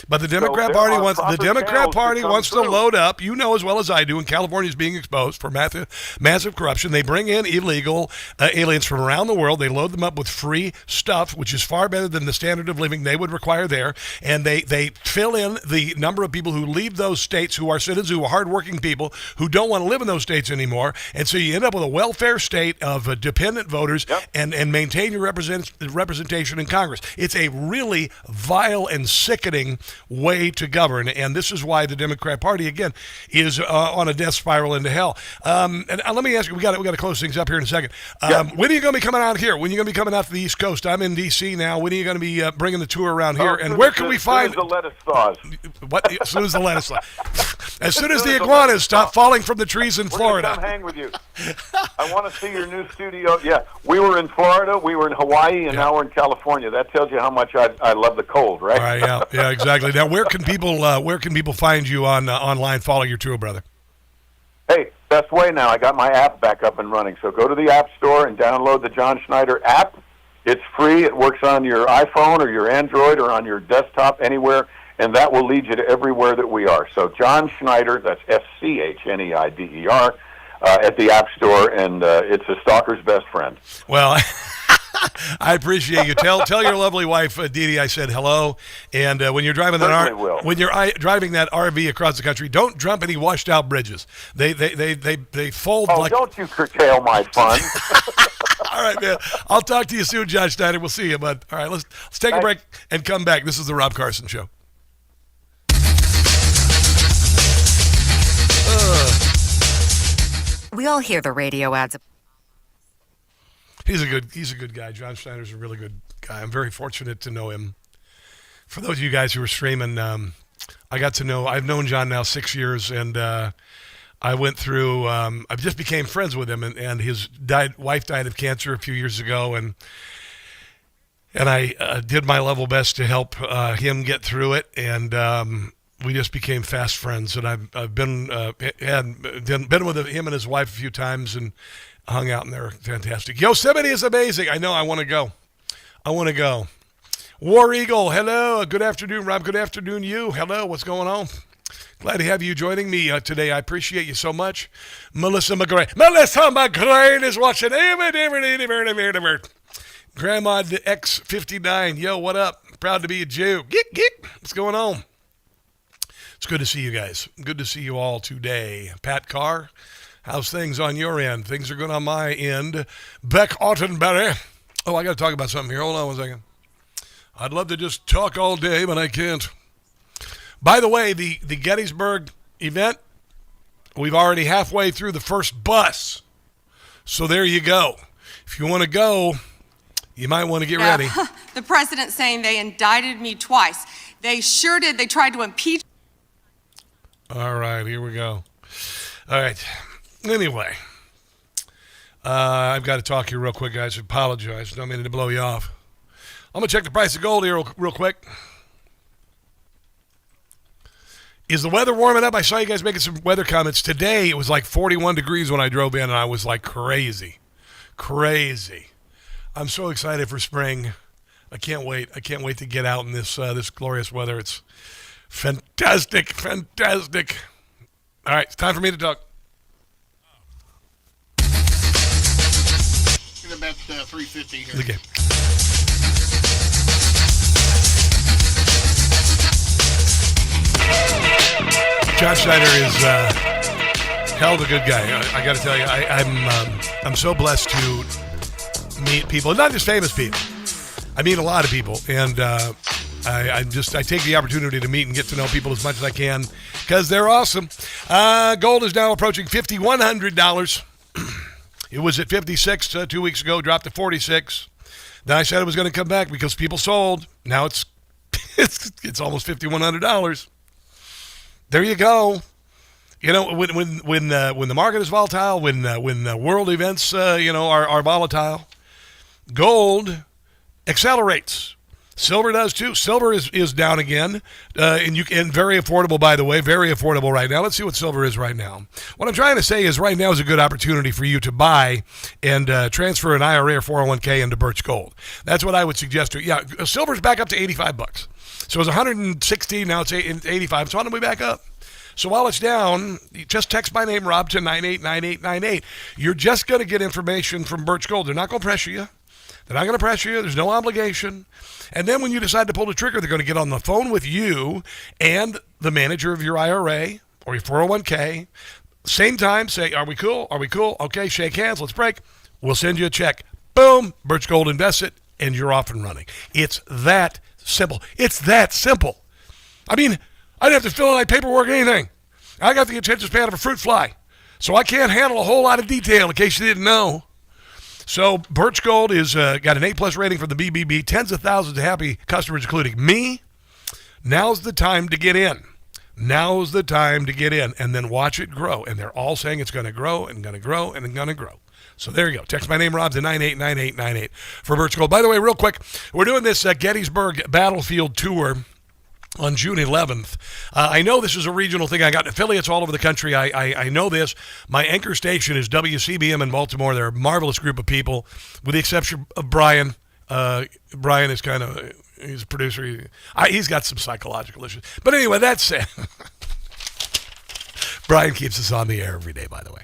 But the Democrat Party wants to load up. You know as well as I do, and California is being exposed for massive corruption. They bring in illegal aliens from around the world. They load them up with free stuff, which is far better than the standard of living they would require there. And they fill in the number of people who leave those states, who are citizens, who are hardworking people, who don't want to live in those states anymore. And so you end up with a welfare state of dependent voters and maintain your representation in Congress. It's a really vile and sickening way to govern, and this is why the Democrat Party again is on a death spiral into hell. And let me ask you, we got to close things up here in a second. When are you going to be coming out here? When are you going to be coming out to the East Coast? I'm in D.C. now. When are you going to be bringing the tour around here? And where can we find? As soon as the lettuce thaws. What? As soon as the lettuce thaws. As soon as the iguanas stop falling from the trees in Florida. Come hang with you. I want to see your new studio. Yeah, we were in Florida, we were in Hawaii, and now we're in California. That tells you how much I love the cold, right? All right, yeah, exactly. Now, where can people find you online? Follow your tour, brother. Hey, best way now. I got my app back up and running. So go to the App Store and download the John Schneider app. It's free. It works on your iPhone or your Android or on your desktop, anywhere, and that will lead you to everywhere that we are. So John Schneider, that's SCHNEIDER, at the App Store, and it's a stalker's best friend. Well, I appreciate you. Tell your lovely wife, Dee Dee, I said hello. And when you're driving driving that RV across the country, don't jump any washed out bridges. They fold. Oh, don't you curtail my fun. All right, man. I'll talk to you soon, John Schneider. We'll see you, bud. All right, let's take a break and come back. This is the Rob Carson Show. We all hear the radio ads. He's a good guy. John Schneider's a really good guy. I'm very fortunate to know him. For those of you guys who are streaming, I've known John now 6 years, and I went through, I just became friends with him, and his wife died of cancer a few years ago, and I did my level best to help him get through it, and we just became fast friends, and I've been with him and his wife a few times and hung out, and they're fantastic. Yosemite is amazing. I know. I want to go. War Eagle, hello. Good afternoon, Rob. Good afternoon, you. Hello. What's going on? Glad to have you joining me today. I appreciate you so much. Melissa McGrain is watching. Grandma X59. Yo, what up? Proud to be a Jew. What's going on? It's good to see you guys. Good to see you all today. Pat Carr, how's things on your end? Things are good on my end. Beck Ottenberry. Oh, I got to talk about something here. Hold on one second. I'd love to just talk all day, but I can't. By the way, the Gettysburg event, we've already halfway through the first bus. So there you go. If you want to go, you might want to get ready. The president saying they indicted me twice. They sure did. They tried to impeach. All right, here we go. All right. Anyway, I've got to talk here real quick, guys. I apologize. Don't mean to blow you off. I'm going to check the price of gold here real quick. Is the weather warming up? I saw you guys making some weather comments. Today, it was like 41 degrees when I drove in, and I was like crazy. I'm so excited for spring. I can't wait. I can't wait to get out in this glorious weather. It's fantastic. All right, it's time for me to talk. Get about 350 here. Okay. John Schneider is hell of a good guy. I got to tell you, I'm so blessed to meet people, not just famous people. I meet a lot of people, and I take the opportunity to meet and get to know people as much as I can because they're awesome. Gold is now approaching $5,100. It was at 56 2 weeks ago, dropped to 46. Then I said it was going to come back because people sold. Now it's almost $5,100. There you go. You know, when the market is volatile, when world events are volatile, gold accelerates. Silver does too. Silver is down again, and very affordable, by the way, very affordable right now. Let's see what silver is right now. What I'm trying to say is right now is a good opportunity for you to buy and transfer an IRA or 401k into Birch Gold. That's what I would suggest to you. Yeah, silver's back up to $85. So it was 160, now it's 85. So on the way back up. So while it's down, you just text my name, Rob, to 989898. You're just going to get information from Birch Gold. They're not going to pressure you. They're not going to pressure you. There's no obligation. And then when you decide to pull the trigger, they're going to get on the phone with you and the manager of your IRA or your 401k. Same time, say, are we cool? Are we cool? Okay, shake hands. Let's break. We'll send you a check. Boom. Birch Gold invests it, and you're off and running. It's that simple. It's that simple. I mean, I didn't have to fill out paperwork or anything. I got the attention span of a fruit fly, so I can't handle a whole lot of detail in case you didn't know. So Birch Gold is got an A+ rating from the BBB, tens of thousands of happy customers, including me. Now's the time to get in. Now's the time to get in, and then watch it grow. And they're all saying it's going to grow and going to grow and going to grow. So there you go. Text my name, Rob, to 989898 for Birch Gold. By the way, real quick, we're doing this Gettysburg Battlefield Tour on June 11th. I know this is a regional thing. I got affiliates all over the country. I know this. My anchor station is WCBM in Baltimore. They're a marvelous group of people, with the exception of Brian. Brian is kind of, he's a producer. He's got some psychological issues. But anyway, that's it. Brian keeps us on the air every day, by the way.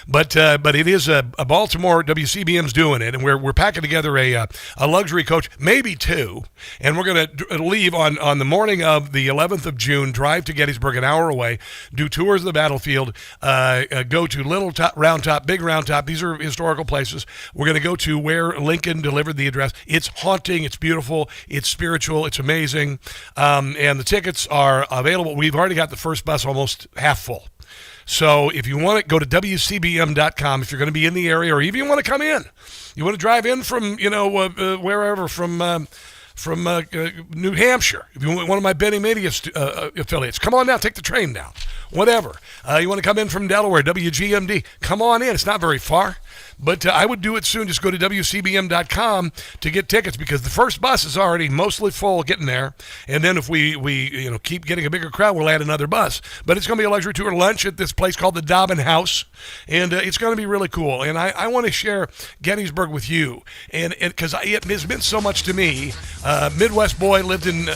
But it is a Baltimore, WCBM's doing it, and we're packing together a luxury coach, maybe two, and we're going to leave on the morning of the 11th of June, drive to Gettysburg, an hour away, do tours of the battlefield, go to Little Top, Round Top, Big Round Top. These are historical places. We're going to go to where Lincoln delivered the address. It's haunting. It's beautiful. It's spiritual. It's amazing. And the tickets are available. We've already got the first bus almost half full. So if you want to go to WCBM.com, if you're going to be in the area, or even you want to come in, you want to drive in from, wherever, from New Hampshire. If you want one of my Benny Media affiliates, come on down, take the train down, whatever. You want to come in from Delaware, WGMD, come on in. It's not very far. But I would do it soon. Just go to WCBM.com to get tickets, because the first bus is already mostly full getting there. And then if we keep getting a bigger crowd, we'll add another bus. But it's going to be a luxury tour lunch at this place called the Dobbin House. And it's going to be really cool. And I want to share Gettysburg with you. And because it has meant so much to me. Midwest boy, lived in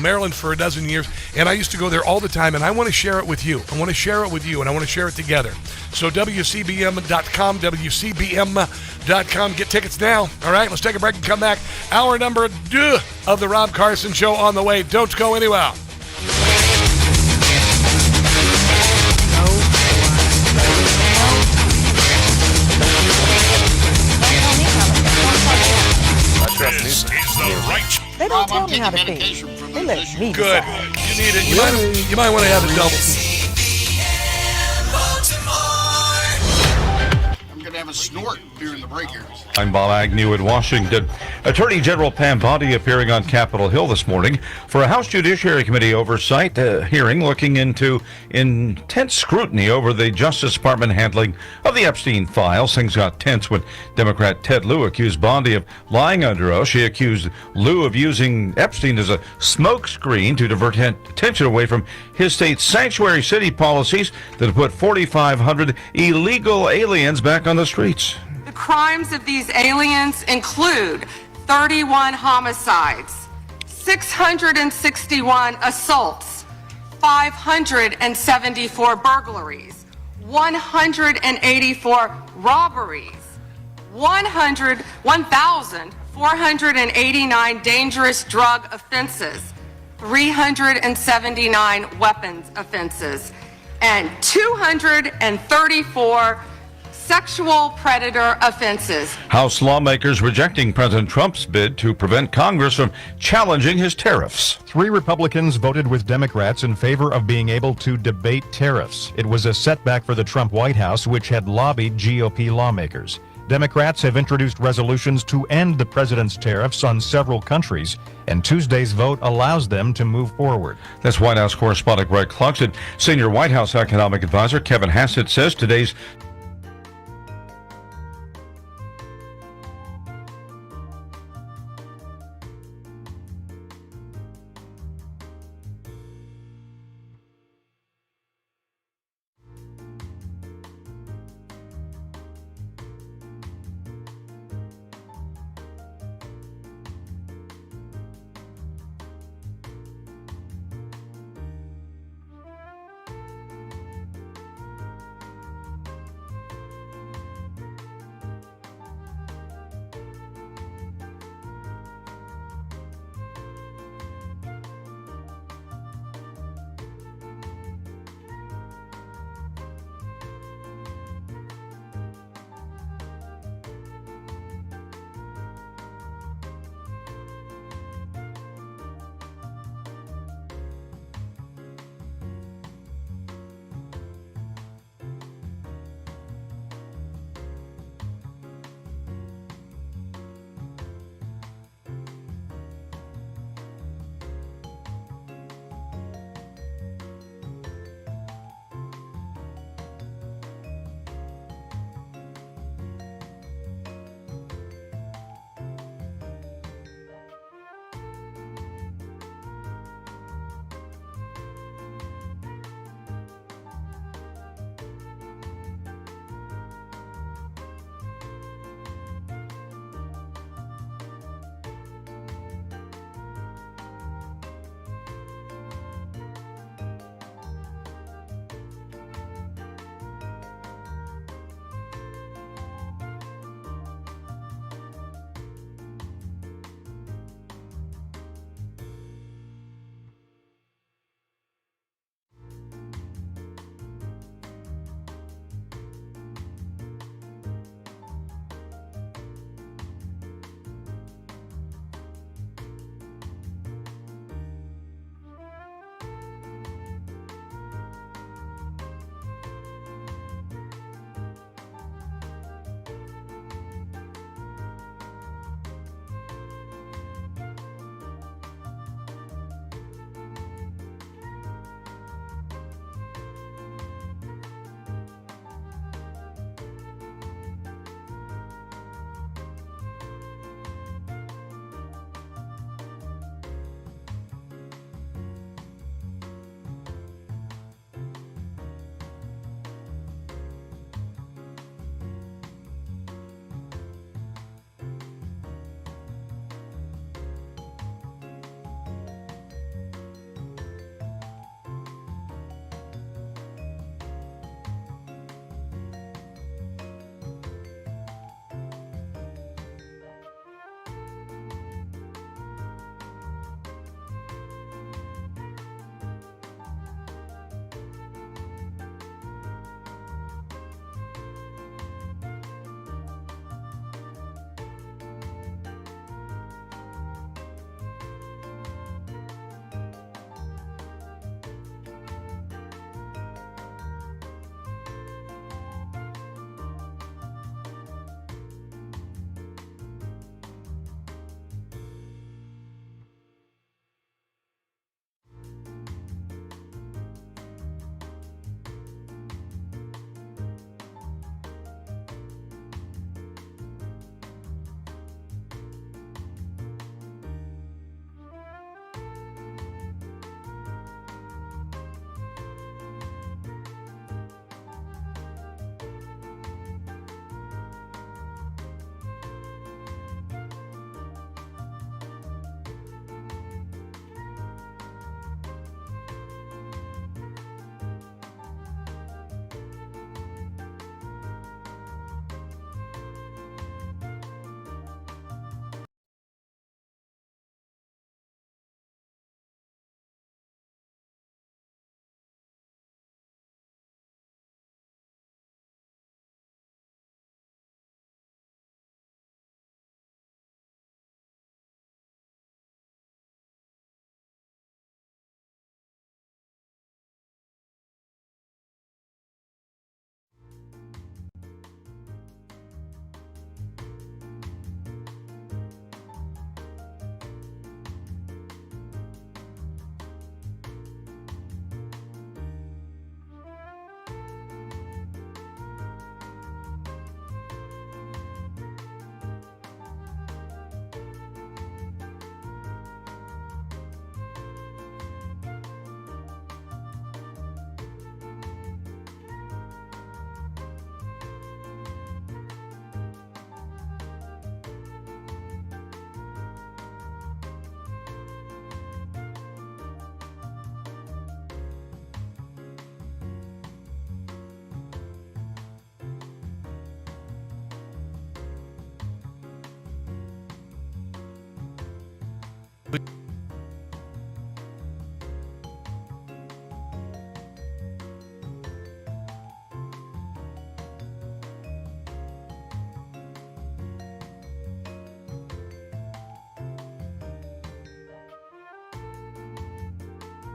Maryland for a dozen years. And I used to go there all the time. And I want to share it with you. I want to share it with you. And I want to share it together. So WCBM.com, WCBM.com. Get tickets now. All right, let's take a break and come back. Hour number 2 of the Rob Carson Show on the way. Don't go anywhere. This is the right. They don't tell me how to think. They let me Good. decide. You need it. You might want to have a double. Have a snort during the break here. I'm Bob Agnew in Washington. Attorney General Pam Bondi appearing on Capitol Hill this morning for a House Judiciary Committee oversight hearing looking into intense scrutiny over the Justice Department handling of the Epstein files. Things got tense when Democrat Ted Lieu accused Bondi of lying under oath. She accused Lieu of using Epstein as a smokescreen to divert attention away from his state's sanctuary city policies that have put 4,500 illegal aliens back on the streets. The crimes of these aliens include 31 homicides, 661 assaults, 574 burglaries, 184 robberies, 1,489 dangerous drug offenses, 379 weapons offenses, and 234 sexual predator offenses. House lawmakers rejecting President Trump's bid to prevent Congress from challenging his tariffs. 3 Republicans voted with Democrats in favor of being able to debate tariffs. It was a setback for the Trump White House, which had lobbied GOP lawmakers. Democrats have introduced resolutions to end the president's tariffs on several countries, and Tuesday's vote allows them to move forward. That's White House correspondent Greg Clugston. Senior White House economic advisor Kevin Hassett says today's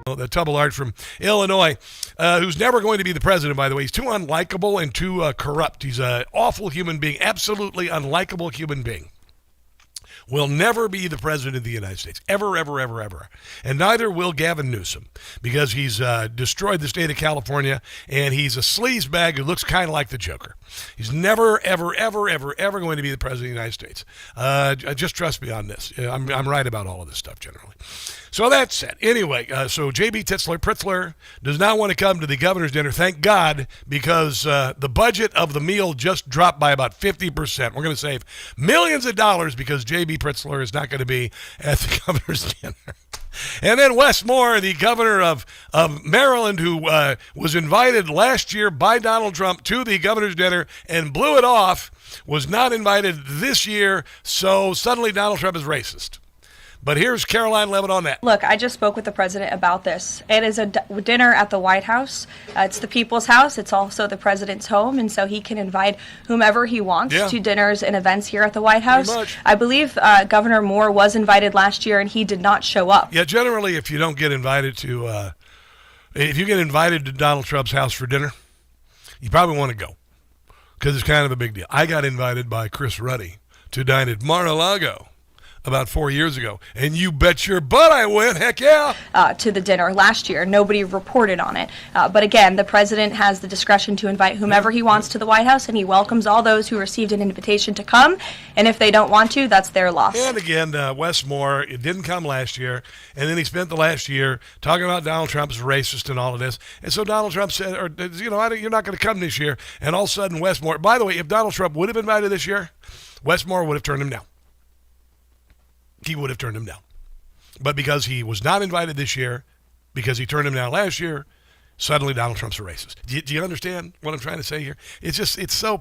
the Tubbleard from Illinois, who's never going to be the president, by the way. He's too unlikable and too corrupt. He's an awful human being, absolutely unlikable human being. Will never be the president of the United States. Ever, ever, ever, ever. And neither will Gavin Newsom, because he's destroyed the state of California, and he's a sleazebag who looks kind of like the Joker. He's never, ever, ever, ever, ever going to be the president of the United States. Just trust me on this. I'm right about all of this stuff generally. So that's it. Anyway, so J.B. Pritzler does not want to come to the governor's dinner, thank God, because the budget of the meal just dropped by about 50%. We're going to save millions of dollars because J.B. Pritzler is not going to be at the governor's dinner. And then Wes Moore, the governor of Maryland, who was invited last year by Donald Trump to the governor's dinner and blew it off, was not invited this year, so suddenly Donald Trump is racist. But here's Caroline Levitt on that. Look, I just spoke with the president about this. It is a dinner at the White House. It's the people's house. It's also the president's home, and so he can invite whomever he wants to dinners and events here at the White House. I believe Governor Moore was invited last year, and he did not show up. Yeah, generally, if you don't get invited to, if you get invited to Donald Trump's house for dinner, you probably want to go because it's kind of a big deal. I got invited by Chris Ruddy to dine at Mar-a-Lago about 4 years ago, and you bet your butt I went. Heck yeah. To the dinner last year. Nobody reported on it. But again, the president has the discretion to invite whomever he wants to the White House, and he welcomes all those who received an invitation to come. And if they don't want to, that's their loss. And again, Wes Moore, it didn't come last year, and then he spent the last year talking about Donald Trump's racist and all of this. And so Donald Trump said, you're not going to come this year. And all of a sudden, Wes Moore, by the way, if Donald Trump would have invited this year, Wes Moore would have turned him down. He would have turned him down. But because he was not invited this year, because he turned him down last year, suddenly Donald Trump's a racist. Do you understand what I'm trying to say here? It's so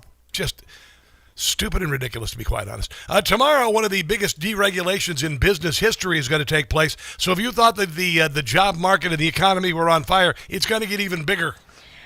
stupid and ridiculous, to be quite honest. Tomorrow, one of the biggest deregulations in business history is going to take place. So if you thought that the job market and the economy were on fire, it's going to get even bigger.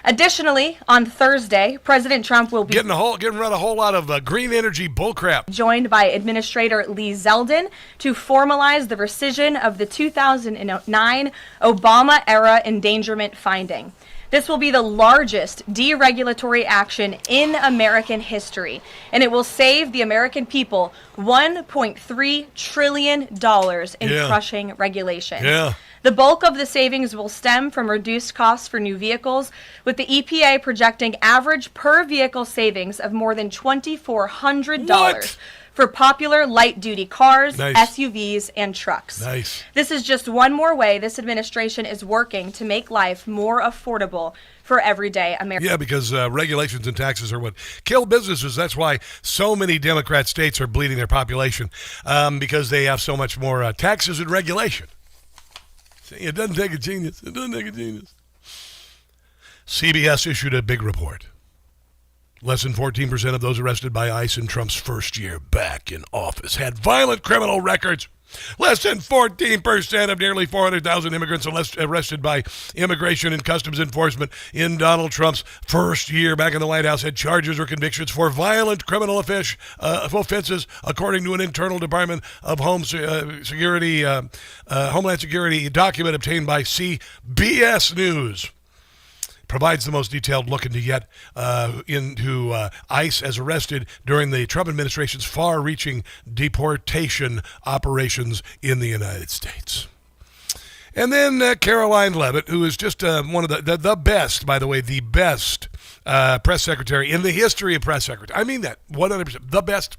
Additionally, on Thursday, President Trump will be getting rid of a whole lot of green energy bullcrap. Joined by Administrator Lee Zeldin to formalize the rescission of the 2009 Obama-era endangerment finding. This will be the largest deregulatory action in American history, and it will save the American people $1.3 trillion in crushing regulation. Yeah. The bulk of the savings will stem from reduced costs for new vehicles, with the EPA projecting average per vehicle savings of more than $2,400 for popular light-duty cars, SUVs, and trucks. Nice. This is just one more way this administration is working to make life more affordable for everyday Americans. Yeah, because regulations and taxes are what kill businesses. That's why so many Democrat states are bleeding their population, because they have so much more taxes and regulation. It doesn't take a genius. It doesn't take a genius. CBS issued a big report. Less than 14% of those arrested by ICE in Trump's first year back in office had violent criminal records. Less than 14% of nearly 400,000 immigrants arrested by Immigration and Customs Enforcement in Donald Trump's first year back in the White House had charges or convictions for violent criminal offenses, according to an internal Department of Homeland Security document obtained by CBS News. Provides the most detailed look into ICE as arrested during the Trump administration's far-reaching deportation operations in the United States. And then Caroline Levitt, who is just one of the best, by the way, the best press secretary in the history of press secretary. I mean that, 100%, the best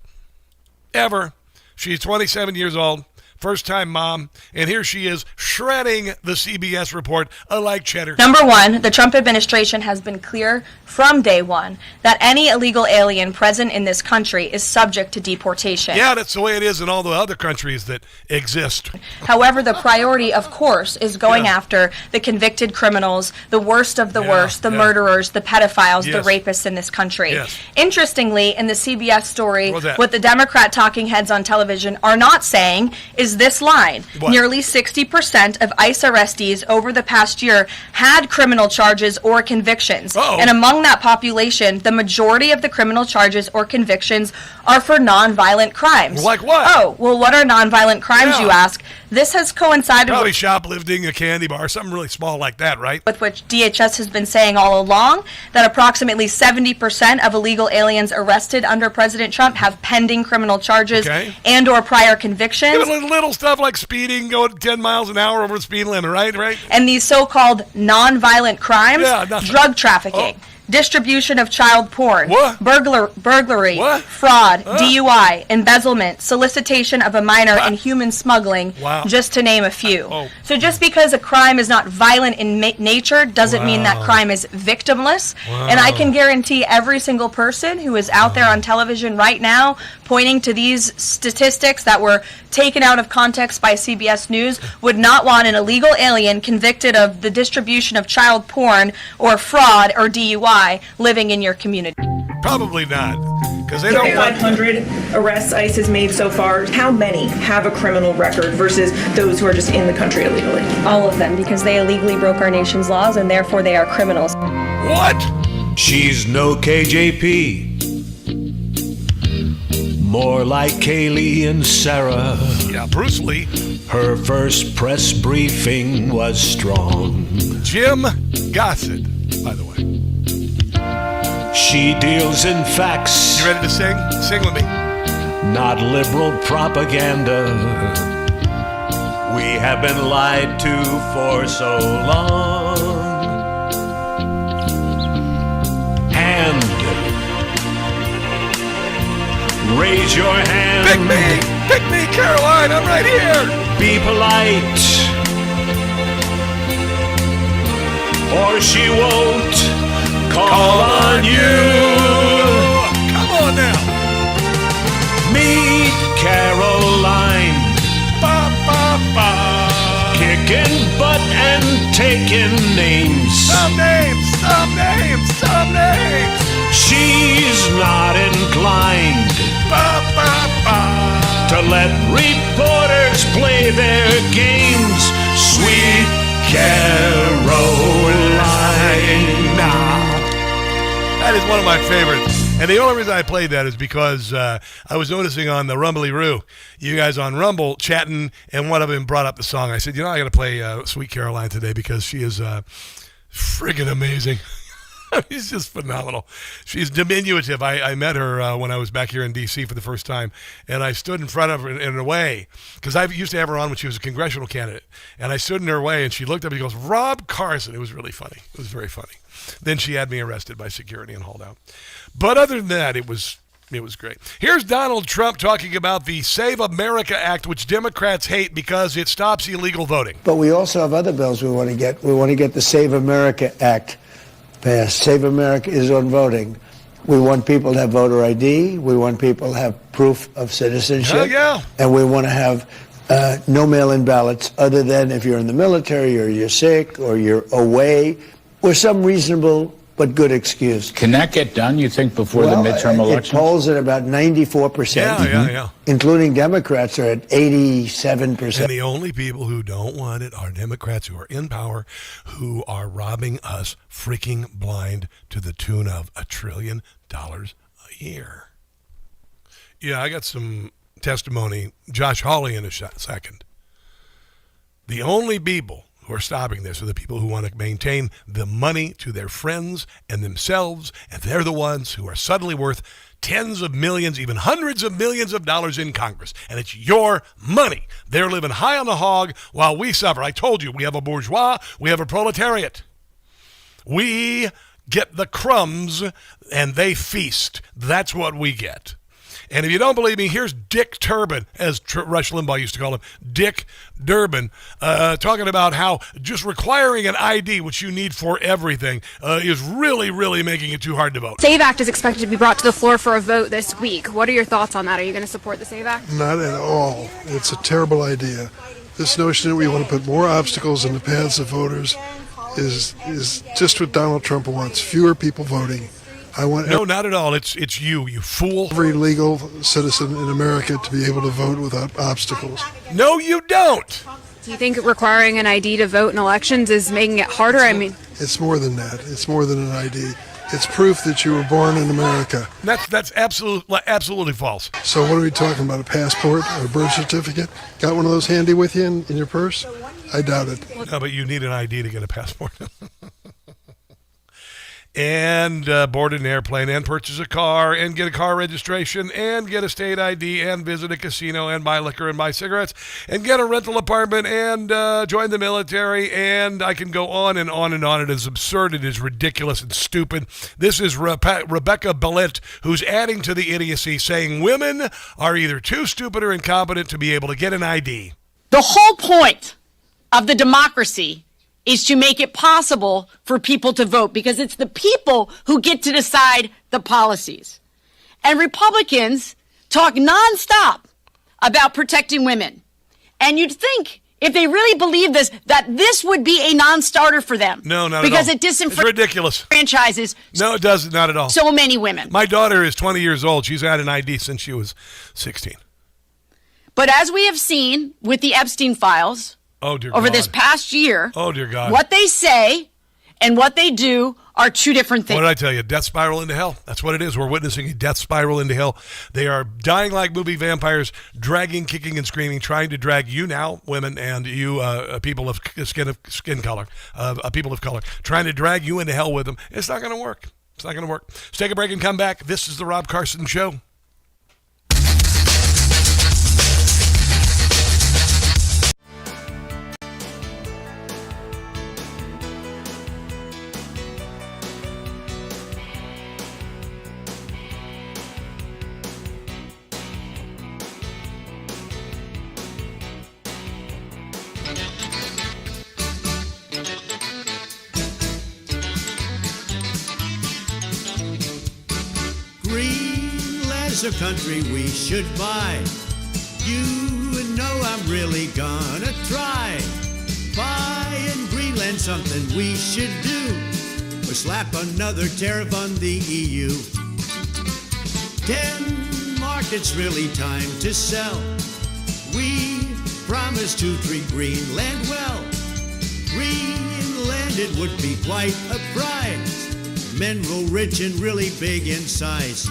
ever. She's 27 years old. First-time mom, and here she is shredding the CBS report like cheddar. Number one, the Trump administration has been clear from day one that any illegal alien present in this country is subject to deportation. Yeah, that's the way it is in all the other countries that exist. However, the priority, of course, is going after the convicted criminals, the worst of the worst, the murderers, the pedophiles, the rapists in this country. Interestingly, in the CBS story, what the Democrat talking heads on television are not saying is is this line. What? Nearly 60% of ICE arrestees over the past year had criminal charges or convictions. Uh-oh. And among that population, the majority of the criminal charges or convictions are for nonviolent crimes. Like what? Oh, well, what are nonviolent crimes, you ask? This has coincided Probably with shoplifting, a candy bar, something really small like that, right? with which DHS has been saying all along, that approximately 70% of illegal aliens arrested under President Trump have pending criminal charges and or prior convictions. Even little stuff like speeding, going 10 miles an hour over the speed limit, right? And these so-called non-violent crimes, Yeah, nothing. drug trafficking, distribution of child porn, burglary, fraud, Huh? DUI, embezzlement, solicitation of a minor, and human smuggling, Wow. just to name a few. Oh. So just because a crime is not violent in nature doesn't mean that Wow. crime is victimless. Wow. And I can guarantee every single person who is out there on television right now pointing to these statistics that were taken out of context by CBS News would not want an illegal alien convicted of the distribution of child porn or fraud or DUI living in your community. Probably not, because they don't want... 500 arrests ICE has made so far. How many have a criminal record versus those who are just in the country illegally? All of them, because they illegally broke our nation's laws and therefore they are criminals. What? She's no KJP. More like Kaylee and Sarah. Yeah, Bruce Lee. Her first press briefing was strong. Jim Gossett, by the way. She deals in facts. You ready to sing? Sing with me. Not liberal propaganda. We have been lied to for so long. And raise your hand. Pick me, Caroline, I'm right here. Be polite, or she won't call on you. Come on now. Meet Caroline. Ba, ba, ba. Kicking butt and taking names. Some names. She's not inclined Ba, ba, ba. to let reporters play their games. Sweet Caroline. That is one of my favorites. And the only reason I played that is because I was noticing on the Rumbly-Roo, you guys on Rumble chatting, and one of them brought up the song. I said, I got to play Sweet Caroline today because she is friggin' amazing. She's just phenomenal. She's diminutive. I met her when I was back here in D.C. for the first time, and I stood in front of her in a way, because I used to have her on when she was a congressional candidate, and I stood in her way, and she looked up and she goes, Rob Carson. It was really funny. It was very funny. Then she had me arrested by security and hauled out. But other than that, it was great. Here's Donald Trump talking about the Save America Act, which Democrats hate because it stops illegal voting. But we also have other bills we want to get. We want to get the Save America Act passed. Save America is on voting. We want people to have voter ID. We want people to have proof of citizenship. Hell yeah. And we want to have no mail-in ballots other than if you're in the military or you're sick or you're away or some reasonable but good excuse. Can that get done, you think, before the midterm elections? It polls at about 94%. Yeah. Including Democrats are at 87%. And the only people who don't want it are Democrats who are in power, who are robbing us freaking blind to the tune of $1 trillion a year. Yeah, I got some testimony. Josh Hawley in a second. The only people who are stopping this are the people who want to maintain the money to their friends and themselves, and they're the ones who are suddenly worth tens of millions, even hundreds of millions of dollars in Congress. And it's your money. They're living high on the hog while we suffer. I told you, we have a bourgeois, we have a proletariat. We get the crumbs and they feast. That's what we get. And if you don't believe me, here's Dick Durbin, as Rush Limbaugh used to call him, Dick Durbin, talking about how just requiring an ID, which you need for everything, is really, really making it too hard to vote. SAVE Act is expected to be brought to the floor for a vote this week. What are your thoughts on that? Are you going to support the SAVE Act? Not at all. It's a terrible idea. This notion that we want to put more obstacles in the paths of voters is just what Donald Trump wants. Fewer people voting. No, not at all. It's you fool. Every legal citizen in America to be able to vote without obstacles. No, you don't. Do you think requiring an ID to vote in elections is making it harder? I mean, it's more than that. It's more than an ID. It's proof that you were born in America. That's absolutely false. So what are we talking about, a passport or a birth certificate? Got one of those handy with you in your purse? I doubt it. No, but you need an ID to get a passport. And board an airplane and purchase a car and get a car registration and get a state ID and visit a casino and buy liquor and buy cigarettes and get a rental apartment and join the military, and I can go on and on and on. It is absurd. It is ridiculous and stupid. This is Rebecca Bellet, who's adding to the idiocy, saying women are either too stupid or incompetent to be able to get an ID. The whole point of the democracy is to make it possible for people to vote, because it's the people who get to decide the policies. And Republicans talk nonstop about protecting women. And you'd think, if they really believe this, that this would be a non-starter for them. No, not because at all. It disenfranchises. It's ridiculous. No, it doesn't. Not at all. So many women. My daughter is 20 years old. She's had an ID since she was 16. But as we have seen with the Epstein files, over this past year, dear God, what they say and what they do are two different things. What did I tell you? Death spiral into hell. That's what it is. We're witnessing a death spiral into hell. They are dying like movie vampires, dragging, kicking, and screaming, trying to drag you now, women, and you people of skin color, people of color, trying to drag you into hell with them. It's not going to work. It's not going to work. Let's take a break and come back. This is the Rob Carson Show. A country we should buy. You know I'm really gonna try. Buying Greenland something we should do, or slap another tariff on the EU. Denmark, it's really time to sell. We promise to treat Greenland well. Greenland, it would be quite a prize. Mineral rich and really big in size.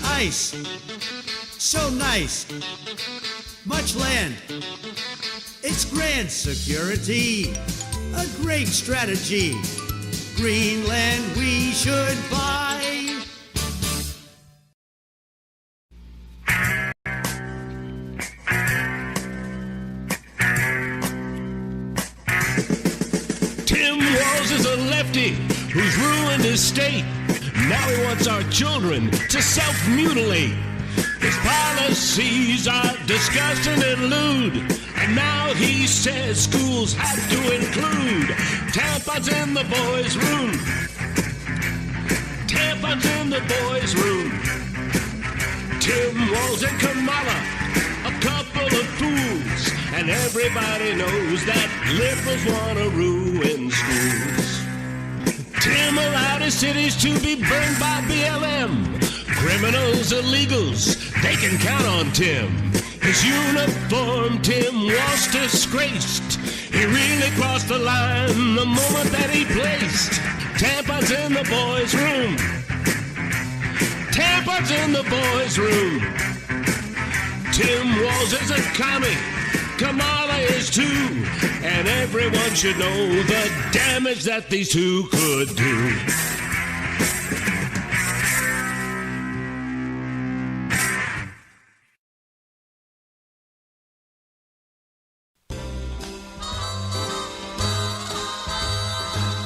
Ice, so nice, much land, it's grand security, a great strategy. Greenland we should buy. Tim Walz is a lefty who's ruined his state. Now he wants our children to self-mutilate. His policies are disgusting and lewd. And now he says schools have to include tampons in the boys' room. Tampons in the boys' room. Tim Walz and Kamala, a couple of fools. And everybody knows that liberals want to ruin schools. Tim allowed his cities to be burned by BLM. Criminals, illegals, they can count on Tim. His uniform, Tim was disgraced. He really crossed the line the moment that he placed tampons in the boys' room. Tampons in the boys' room. Tim Walz is a commie. Kamala is too, and everyone should know the damage that these two could do.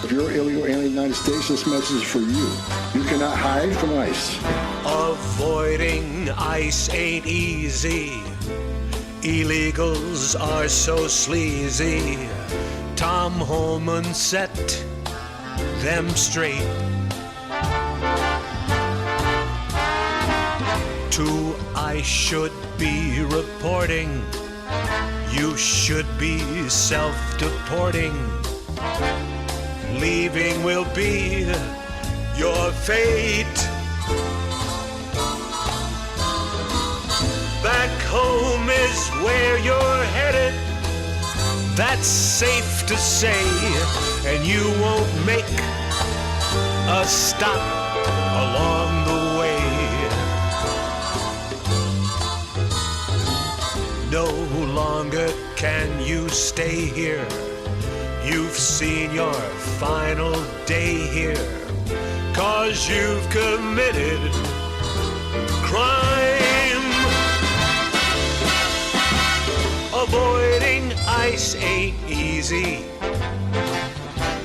If you're illegal alien in the United States, this message is for you. You cannot hide from ICE. Avoiding ICE ain't easy. Illegals are so sleazy. Tom Holman set them straight. To I should be reporting. You should be self-deporting. Leaving will be your fate. back home is where you're headed. That's safe to say, and you won't make a stop along the way. No longer can you stay here. You've seen your final day here, 'cause you've committed crime. Avoiding ICE ain't easy.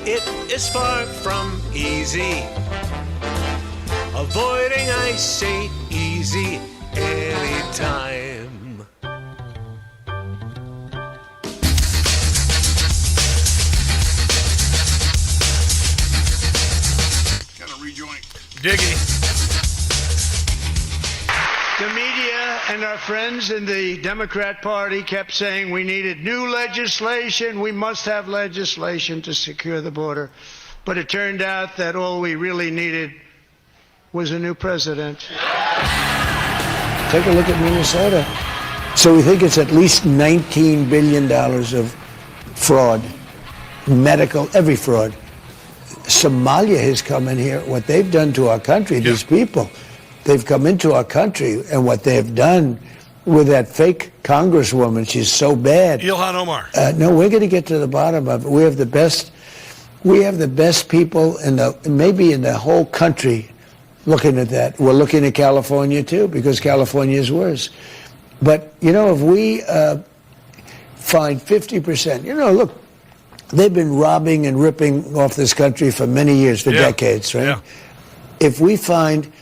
It is far from easy. Avoiding ICE ain't easy anytime. Gotta rejoin. Diggy. The media and our friends in the Democrat Party kept saying we needed new legislation. We must have legislation to secure the border. But it turned out that all we really needed was a new president. Take a look at Minnesota. So we think it's at least $19 billion of fraud, medical, every fraud. Somalia has come in here. What they've done to our country, these people, they've come into our country, and what they've done with that fake congresswoman, she's so bad. Ilhan Omar. No, we're going to get to the bottom of it. We have the best people maybe in the whole country looking at that. We're looking at California too, because California is worse. But, if we find 50%, look, they've been robbing and ripping off this country for many years, for decades, right? Yeah. If we find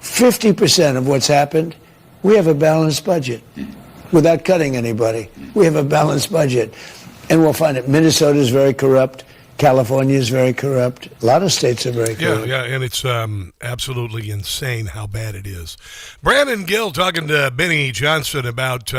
50% of what's happened, we have a balanced budget without cutting anybody. We have a balanced budget. And we'll find that Minnesota is very corrupt. California is very corrupt. A lot of states are very corrupt. Yeah, and it's absolutely insane how bad it is. Brandon Gill talking to Benny Johnson about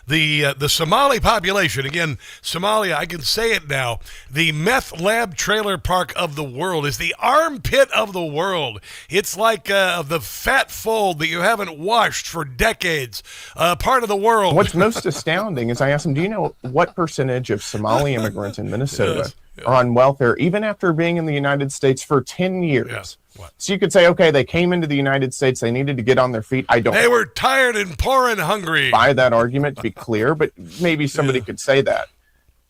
the Somali population. Again, Somalia, I can say it now, the meth lab trailer park of the world is the armpit of the world. It's like the fat fold that you haven't washed for decades, part of the world. What's most astounding is I asked him, do you know what percentage of Somali immigrants in Minnesota are on welfare, even after being in the United States for 10 years? Yes. What? So you could say, okay, they came into the United States, they needed to get on their feet. They were tired and poor and hungry. Buy that argument, to be clear, but maybe somebody could say that.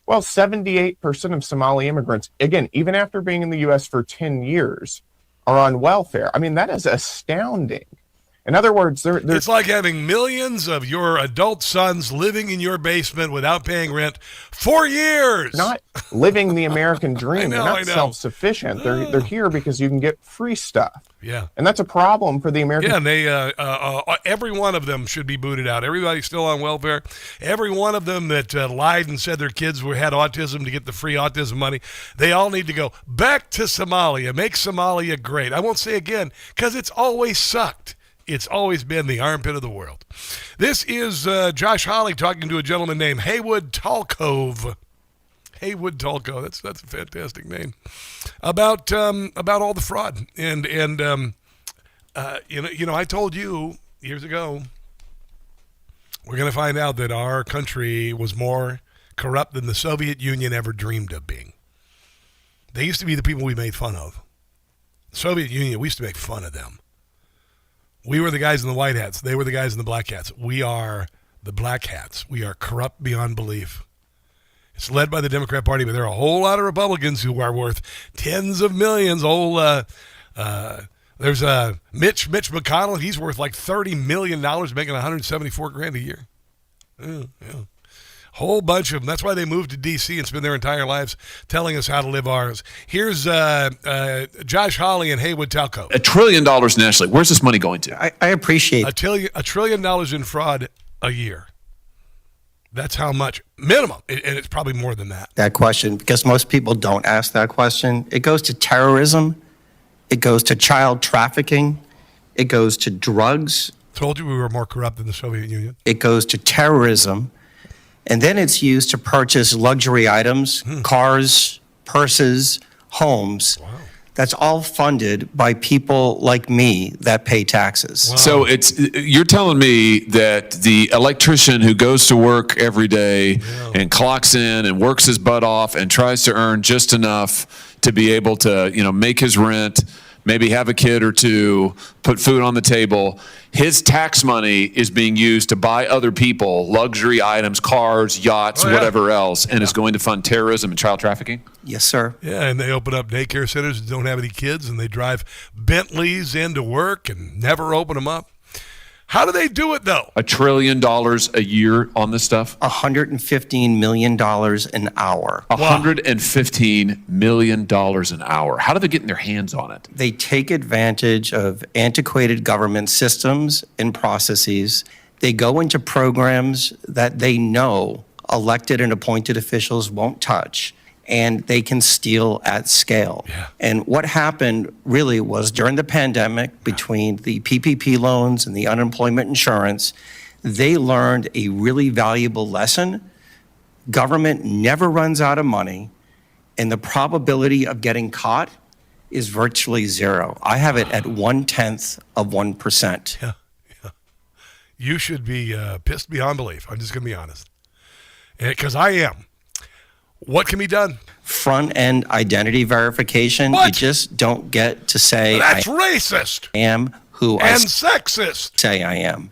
Well, 78% of Somali immigrants, again, even after being in the U.S. for 10 years, are on welfare. I mean, that is astounding. In other words, it's like having millions of your adult sons living in your basement without paying rent for years. Not living the American dream. I know. They're not self-sufficient. They're here because you can get free stuff. Yeah. And that's a problem for the American. Yeah, and they every one of them should be booted out. Everybody's still on welfare. Every one of them that lied and said their kids had autism to get the free autism money, they all need to go back to Somalia. Make Somalia great. I won't say again, because it's always sucked. It's always been the armpit of the world. This is Josh Hawley talking to a gentleman named Haywood Talcove. Haywood Talcove. That's a fantastic name. About all the fraud and I told you years ago we're going to find out that our country was more corrupt than the Soviet Union ever dreamed of being. They used to be the people we made fun of. The Soviet Union, we used to make fun of them. We were the guys in the white hats. They were the guys in the black hats. We are the black hats. We are corrupt beyond belief. It's led by the Democrat Party, but there are a whole lot of Republicans who are worth tens of millions. There's Mitch McConnell. He's worth like $30 million, making $174,000 a year. Yeah. Whole bunch of them. That's why they moved to D.C. and spend their entire lives telling us how to live ours. Here's Josh Hawley and Haywood Talcove. $1 trillion nationally. Where's this money going to? I appreciate $1 trillion in fraud a year. That's how much minimum, and it's probably more than that question, because most people don't ask that question. It goes to terrorism. It goes to child trafficking. It goes to drugs. Told you we were more corrupt than the Soviet Union. It goes to terrorism. And then it's used to purchase luxury items, cars, purses, homes. Wow. That's all funded by people like me that pay taxes. So you're telling me that the electrician who goes to work every day and clocks in and works his butt off and tries to earn just enough to be able to, make his rent, maybe have a kid or two, put food on the table, his tax money is being used to buy other people luxury items, cars, yachts, whatever else, and is going to fund terrorism and child trafficking? Yes, sir. Yeah, and they open up daycare centers that don't have any kids, and they drive Bentleys into work and never open them up. How do they do it, though? $1 trillion a year on this stuff? $115 million an hour. $115 million an hour. How do they get in their hands on it? They take advantage of antiquated government systems and processes. They go into programs that they know elected and appointed officials won't touch, and they can steal at scale. And what happened really was during the pandemic, between the PPP loans and the unemployment insurance, they learned a really valuable lesson. Government never runs out of money, and the probability of getting caught is virtually zero. I have it at 0.1%. Yeah. You should be pissed beyond belief. I'm just going to be honest. Because I am. What can be done? Front-end identity verification. What? You just don't get to say, That's racist. I am who And I sexist. say I am.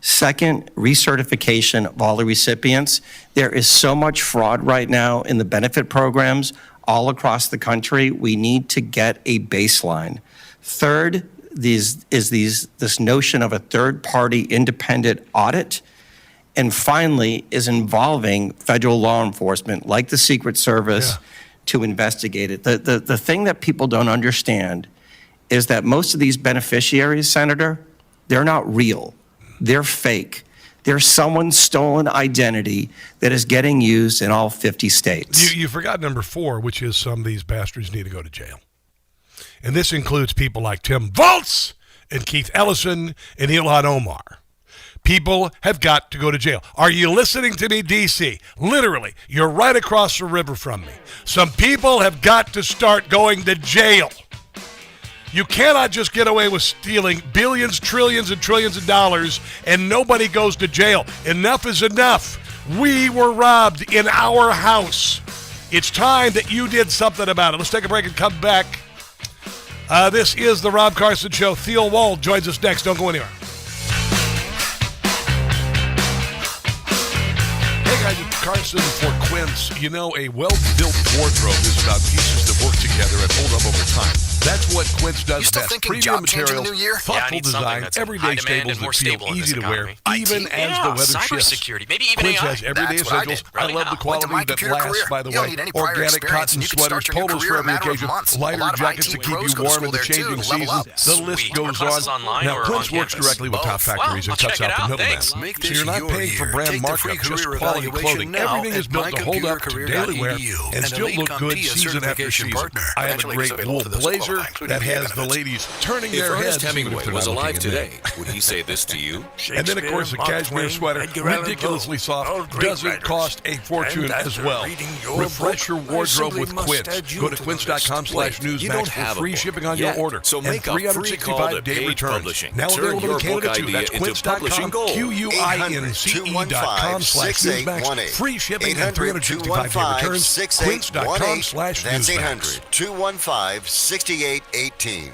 Second, recertification of all the recipients. There is so much fraud right now in the benefit programs all across the country. We need to get a baseline. Third, this notion of a third-party independent audit. And finally, is involving federal law enforcement, like the Secret Service, to investigate it. The thing that people don't understand is that most of these beneficiaries, Senator, they're not real. They're fake. They're someone's stolen identity that is getting used in all 50 states. You forgot number 4, which is some of these bastards need to go to jail. And this includes people like Tim Volz and Keith Ellison and Ilhan Omar. People have got to go to jail. Are you listening to me, D.C.? Literally, you're right across the river from me. Some people have got to start going to jail. You cannot just get away with stealing billions, trillions, and trillions of dollars and nobody goes to jail. Enough is enough. We were robbed in our house. It's time that you did something about it. Let's take a break and come back. This is the Rob Carson Show. Theo Wold joins us next. Don't go anywhere. Carson for Quince. A well-built wardrobe is about pieces that work together and hold up over time. That's what Quince does best. Premium materials, thoughtful design, everyday staples that feel easy to wear, even as the weather shifts. Quince has everyday essentials. I love the quality that lasts, by the way. Organic cotton sweaters, polos for every occasion, lighter jackets to keep you warm in the changing season. The list goes on. Now, Quince works directly with top factories and cuts out the middleman. So you're not paying for brand markup, just quality clothing. Everything is built to hold up to daily wear and still look good season after season. I have a great wool blazer that has the ladies turning their heads. If Ernest Hemingway was alive today, would he say this to you? And then, of course, the cashmere sweater, ridiculously soft, doesn't cost a fortune as well. Refresh your wardrobe with Quince. Go to quince.com/newsmax for free shipping on your order and 365-day returns. Now available in Canada, too. That's quince.com, QUINCE.com/newsmax. Free shipping and 365-day returns. Quince.com/newsmax. That's 800-215-6818.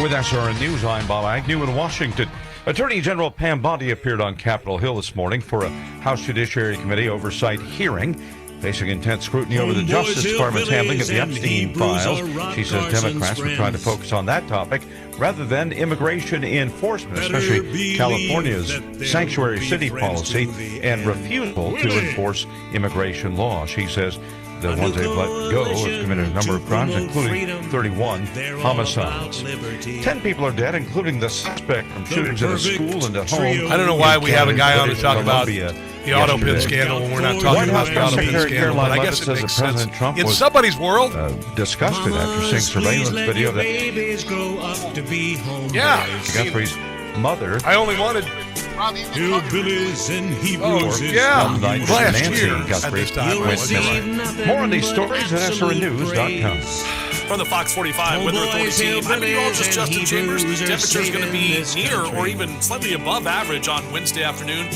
With SRN News, I'm Bob Agnew in Washington. Attorney General Pam Bondi appeared on Capitol Hill this morning for a House Judiciary Committee oversight hearing. Facing intense scrutiny over the Justice Department's handling of the Epstein files, she says Democrats were trying to focus on that topic rather than immigration enforcement, especially California's sanctuary city policy and refusal to enforce immigration law. She says the ones they've let go have committed a number of crimes, including 31 homicides. 10 people are dead, including the suspect from shootings at a school and a home. I don't know why we have a guy on to talk about the auto pin scandal when we're not talking about the auto pin scandal. But I guess it makes sense. In somebody's world, disgusted after seeing surveillance video that Guthrie's mother. I only wanted Hillbillies and Hebrews. Last year got at this great time. More on these stories at SRNews.com. From the Fox 45 Weather Authority team, I'm meteorologist Justin Chambers. The temperature's going to be near or even slightly above average on Wednesday afternoon.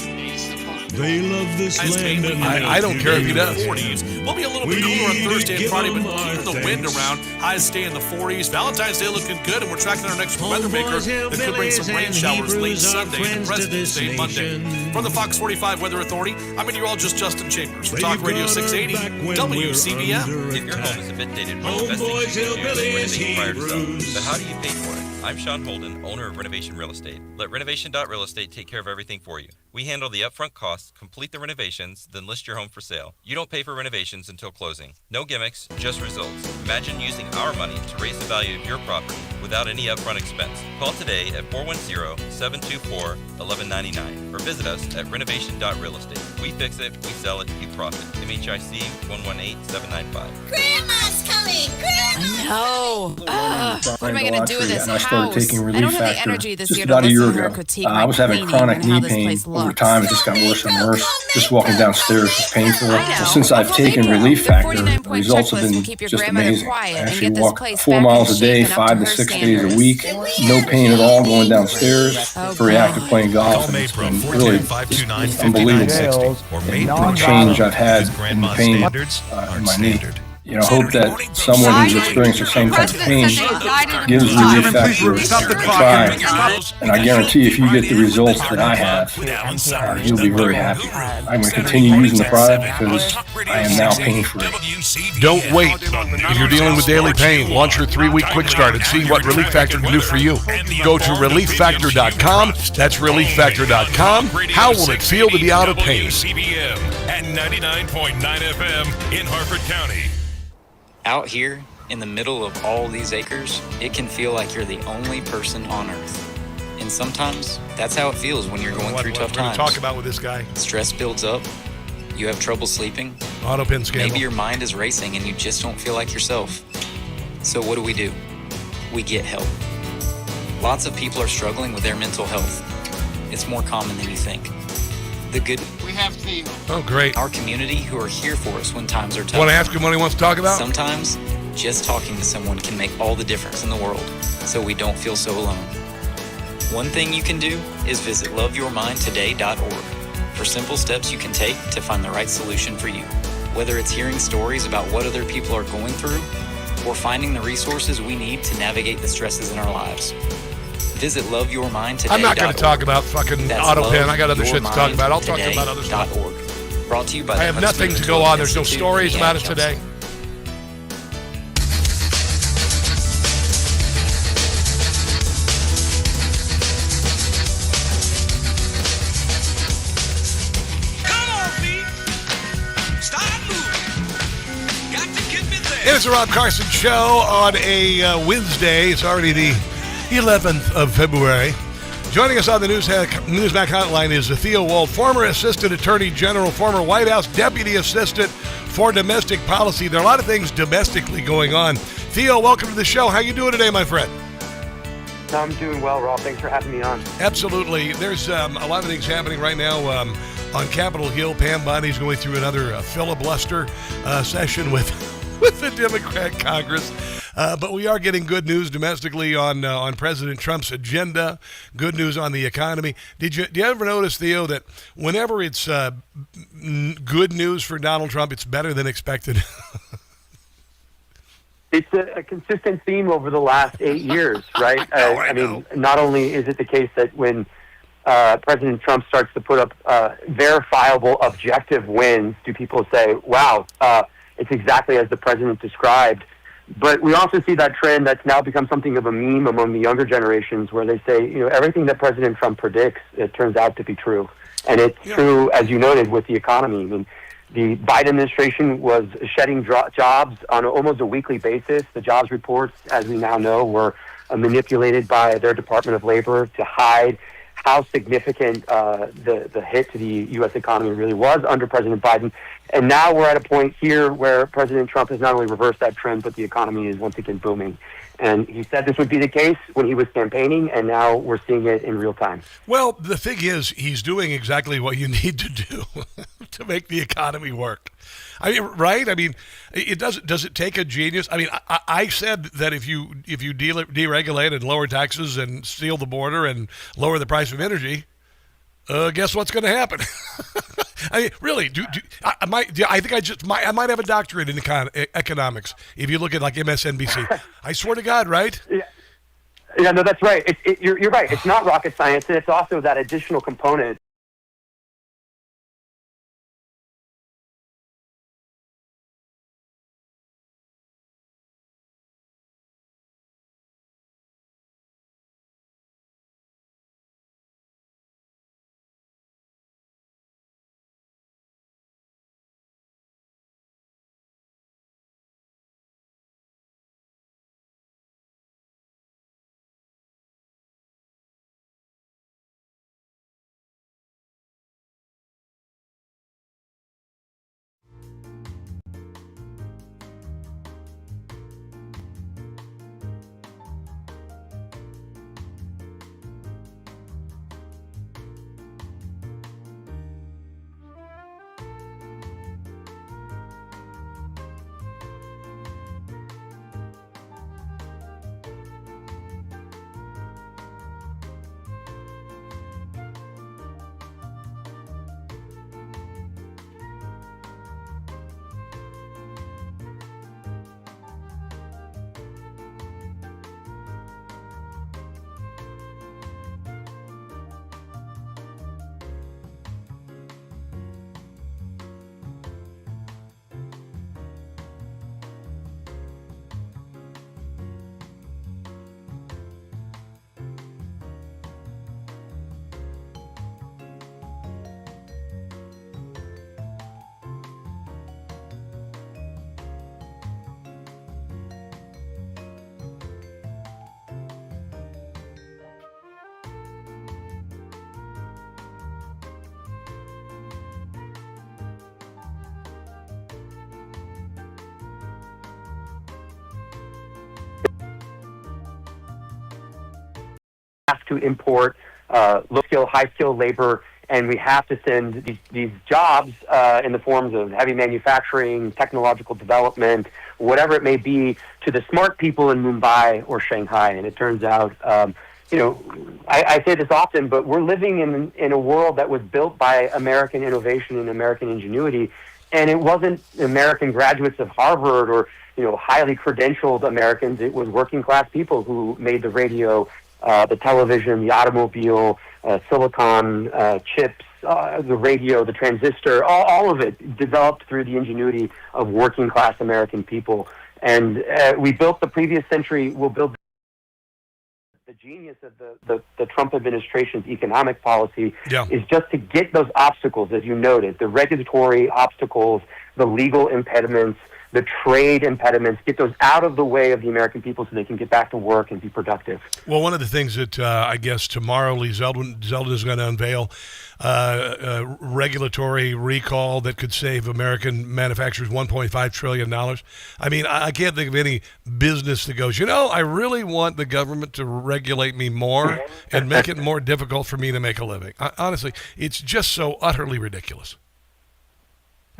They love this land. I don't care if he does. 40s. We'll be a little bit cooler on Thursday and Friday, but keeping the wind around. Highs stay in the 40s. Valentine's Day looking good, and we're tracking our next weather maker that could bring some rain showers late Sunday and President's Day Monday. From the Fox 45 Weather Authority, I'm meteorologist Justin Chambers for Talk Radio 680 WCBM. If your home is a bit dated, one of the best things you can do is renovate prior to selling. But how do you pay for it? I'm Sean Holden, owner of Renovation Real Estate. Let Renovation.Real Estate take care of everything for you. We handle the upfront costs, complete the renovations, then list your home for sale. You don't pay for renovations until closing. No gimmicks, just results. Imagine using our money to raise the value of your property without any upfront expense. Call today at 410-724-1199 or visit us at Renovation.Real Estate. We fix it, we sell it, you profit. MHIC 118795. Grandma's coming! Grandma! No. What am I going to do with this house? I don't have the energy this year to about a year listen to her ago. critique I was having chronic knee pain. Over time, it just got worse and worse. Just walking downstairs was painful. So since I've taken Relief Factor, the results have been just amazing. I actually walk 4 miles a day, 5 to 6 days a week. No pain at all going downstairs. Very active playing golf. It's been really unbelievable. The change I've had in the pain in my knee. You know, hope that someone who's experienced the same type of pain gives Relief Factor a try. And I guarantee if you get the results that I have, you'll be very happy. I'm going to continue using the product because I am now pain-free. Don't wait. If you're dealing with daily pain, launch your 3-week quick start and see what Relief Factor can do for you. Go to ReliefFactor.com. That's ReliefFactor.com. How will it feel to be out of pain? CBM at 99.9 FM in Harford County. Out here, in the middle of all these acres, it can feel like you're the only person on Earth. And sometimes, that's how it feels when you're going through tough times. Talk about with this guy. Stress builds up. You have trouble sleeping. Auto pin scandal. Maybe your mind is racing and you just don't feel like yourself. So what do? We get help. Lots of people are struggling with their mental health. It's more common than you think. The good. We have Theo. Oh, great. Our community who are here for us when times are tough. Want to ask him what he wants to talk about? Sometimes, just talking to someone can make all the difference in the world, so we don't feel so alone. One thing you can do is visit loveyourmindtoday.org for simple steps you can take to find the right solution for you. Whether it's hearing stories about what other people are going through, or finding the resources we need to navigate the stresses in our lives. Visit loveyourmindtoday.org. I'm not going to talk about fucking auto pen. I got other shit to talk about. I'll talk about other stuff. Brought to you by I have nothing to go on. There's no stories about it today. It is the Rob Carson Show on a Wednesday. It's already the 11th of February. Joining us on the Newsmax hotline is Theo Wold, former Assistant Attorney General, former White House Deputy Assistant for Domestic Policy. There are a lot of things domestically going on. Theo, welcome to the show. How you doing today, my friend? I'm doing well, Rob. Thanks for having me on. Absolutely. There's a lot of things happening right now on Capitol Hill. Pam Bondi's going through another filibuster session with the Democrat Congress. But we are getting good news domestically on President Trump's agenda, good news on the economy. Do you ever notice, Theo, that whenever it's good news for Donald Trump, it's better than expected? It's a consistent theme over the last 8 years, right? I mean, not only is it the case that when President Trump starts to put up verifiable, objective wins, do people say, wow, it's exactly as the president described. But we also see that trend that's now become something of a meme among the younger generations where they say, you know, everything that President Trump predicts, it turns out to be true. And it's true, as you noted, with the economy. I mean, the Biden administration was shedding jobs on almost a weekly basis. The jobs reports, as we now know, were manipulated by their Department of Labor to hide how significant the hit to the U.S. economy really was under President Biden. And now we're at a point here where President Trump has not only reversed that trend, but the economy is once again booming. And he said this would be the case when he was campaigning, and now we're seeing it in real time. Well, the thing is, he's doing exactly what you need to do to make the economy work. I mean, right? I mean, it does it take a genius? I mean, I said that if you deregulate and lower taxes and seal the border and lower the price of energy, guess what's going to happen? I mean, really, I might have a doctorate in economics if you look at like MSNBC. I swear to God, right? Yeah, no, that's right. You're right. It's not rocket science, and it's also that additional component. Have to import low-skill, high-skill labor, and we have to send these jobs in the forms of heavy manufacturing, technological development, whatever it may be, to the smart people in Mumbai or Shanghai. And it turns out, I say this often, but we're living in a world that was built by American innovation and American ingenuity, and it wasn't American graduates of Harvard or highly credentialed Americans. It was working-class people who made the radio, the television, the automobile, silicon, chips, the radio, the transistor, all of it developed through the ingenuity of working-class American people. And we built the previous century, we'll build the genius of the Trump administration's economic policy is just to get those obstacles, as you noted, the regulatory obstacles, the legal impediments, the trade impediments, get those out of the way of the American people so they can get back to work and be productive. Well, one of the things that I guess tomorrow Lee Zeldin is going to unveil a regulatory recall that could save American manufacturers $1.5 trillion. I mean, I can't think of any business that goes, I really want the government to regulate me more and make it more difficult for me to make a living. Honestly, it's just so utterly ridiculous.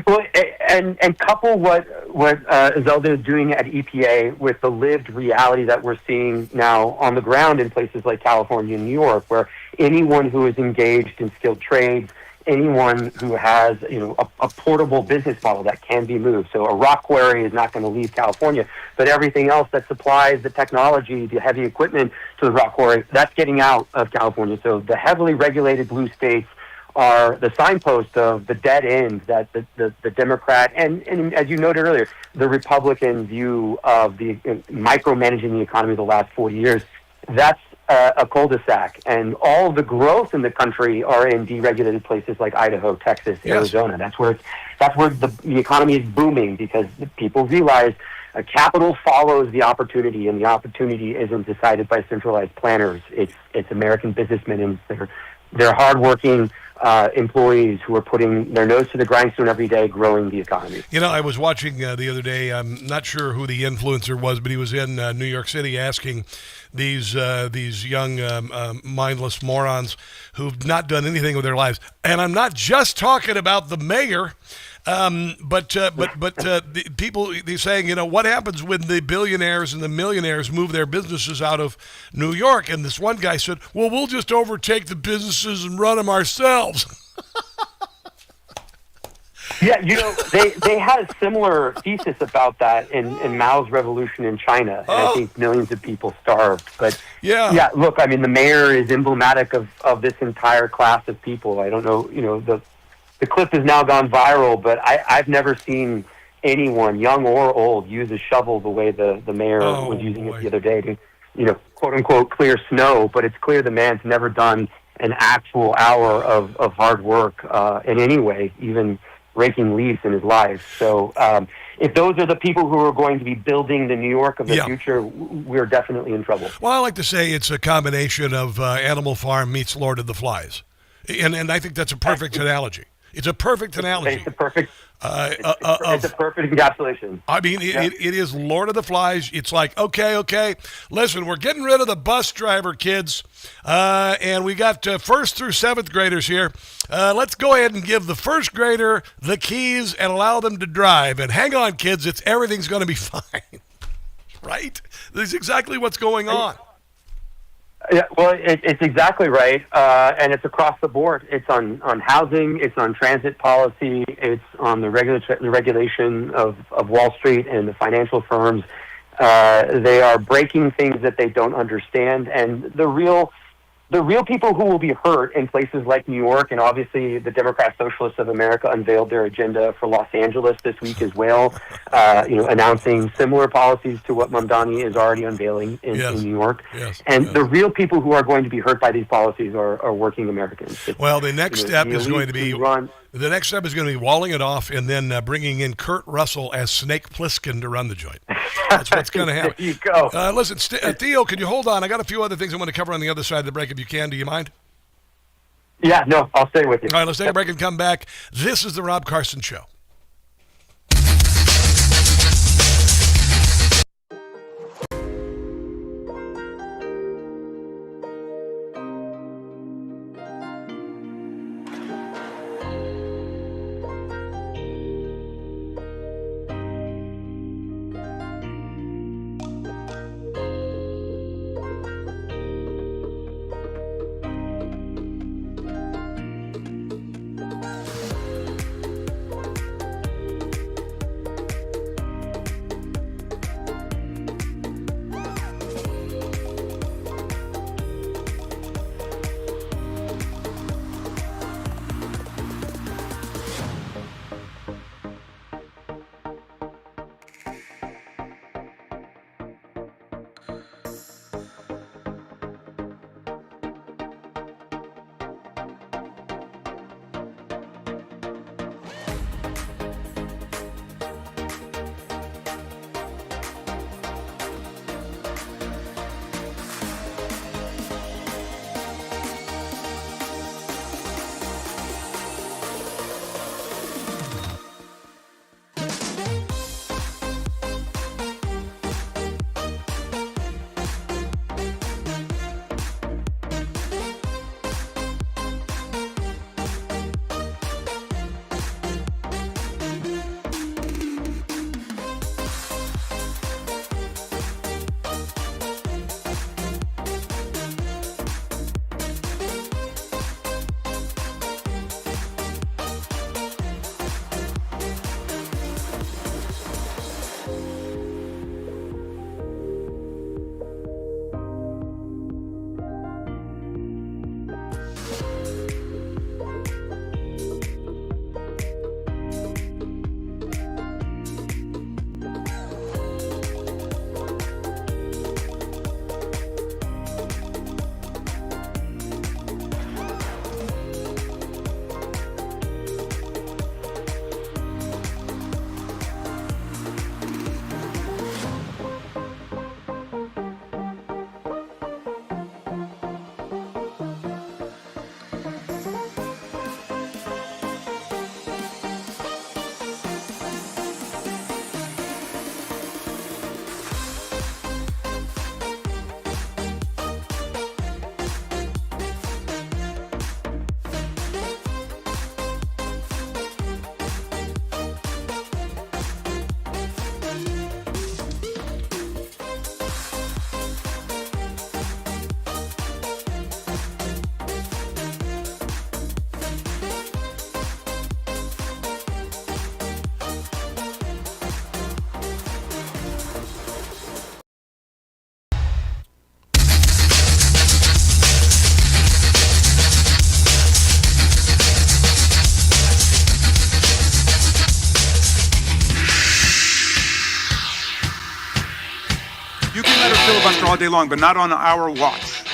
Well, and couple what Zeldin is doing at EPA with the lived reality that we're seeing now on the ground in places like California and New York, where anyone who is engaged in skilled trades, anyone who has a portable business model that can be moved. So a rock quarry is not going to leave California, but everything else that supplies the technology, the heavy equipment to the rock quarry, that's getting out of California. So the heavily regulated blue states are the signpost of the dead end that the Democrat and as you noted earlier, the Republican view of the micromanaging the economy the last 40 years. That's a cul-de-sac, and all the growth in the country are in deregulated places like Idaho, Texas, Arizona. That's where the economy is booming because people realize capital follows the opportunity, and the opportunity isn't decided by centralized planners. It's American businessmen and They're hardworking employees who are putting their nose to the grindstone every day, growing the economy. You know, I was watching the other day. I'm not sure who the influencer was, but he was in New York City asking these young mindless morons who've not done anything with their lives. And I'm not just talking about the mayor. But the people, they're saying, you know, what happens when the billionaires and the millionaires move their businesses out of New York? And this one guy said, well, we'll just overtake the businesses and run them ourselves. Yeah, you know, they had a similar thesis about that in Mao's revolution in China. And I think millions of people starved. But yeah, look, I mean, the mayor is emblematic of this entire class of people. I don't know, you know, the clip has now gone viral, but I've never seen anyone, young or old, use a shovel the way the mayor was using it the other day to, you know, quote unquote, clear snow. But it's clear the man's never done an actual hour of hard work in any way, even raking leaves in his life. So if those are the people who are going to be building the New York of the future, we're definitely in trouble. Well, I like to say it's a combination of Animal Farm meets Lord of the Flies. And I think that's a perfect analogy. It's a perfect analogy. It's a perfect encapsulation. I mean, it is Lord of the Flies. It's like, okay, listen, we're getting rid of the bus driver kids, and we got first through seventh graders here. Let's go ahead and give the first grader the keys and allow them to drive. And hang on, kids, everything's going to be fine. Right? That's exactly what's going on. Yeah, well, it's exactly right, and it's across the board. It's on housing, it's on transit policy, it's on the regulation of Wall Street and the financial firms. They are breaking things that they don't understand, and the real people who will be hurt in places like New York, and obviously the Democrat Socialists of America unveiled their agenda for Los Angeles this week as well, announcing similar policies to what Mamdani is already unveiling in New York. And the real people who are going to be hurt by these policies are working Americans. Well, the next step is going to be walling it off and then bringing in Kurt Russell as Snake Plissken to run the joint. That's what's going to happen. There you go. Listen, Theo, can you hold on? I got a few other things I want to cover on the other side of the break if you can. Do you mind? Yeah, no, I'll stay with you. All right, let's take a break and come back. This is the Rob Carson Show. filibuster all day long, but not on our watch.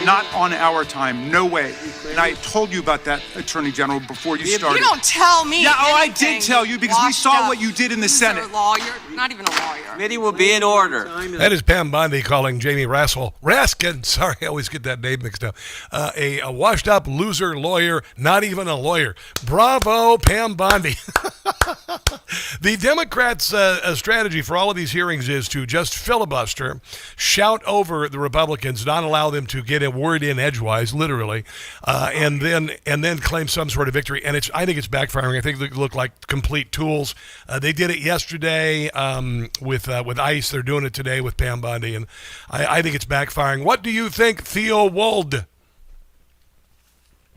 Not on our time. No way. And I told you about that, Attorney General, before you started. You don't tell me. Yeah, I anything, did tell you because we saw what you did in the Senate. You're a lawyer, not even a lawyer. Committee will be in order. That is Pam Bondi calling Jamie Raskin, sorry, I always get that name mixed up, a washed-up loser lawyer, not even a lawyer. Bravo, Pam Bondi. The Democrats' strategy for all of these hearings is to just filibuster, shout over the Republicans, not allow them to get a word in edgewise, literally, and then claim some sort of victory. And I think it's backfiring. I think they look like complete tools. They did it yesterday with ICE. They're doing it today with Pam Bondi, and I think it's backfiring. What do you think, Theo Wold?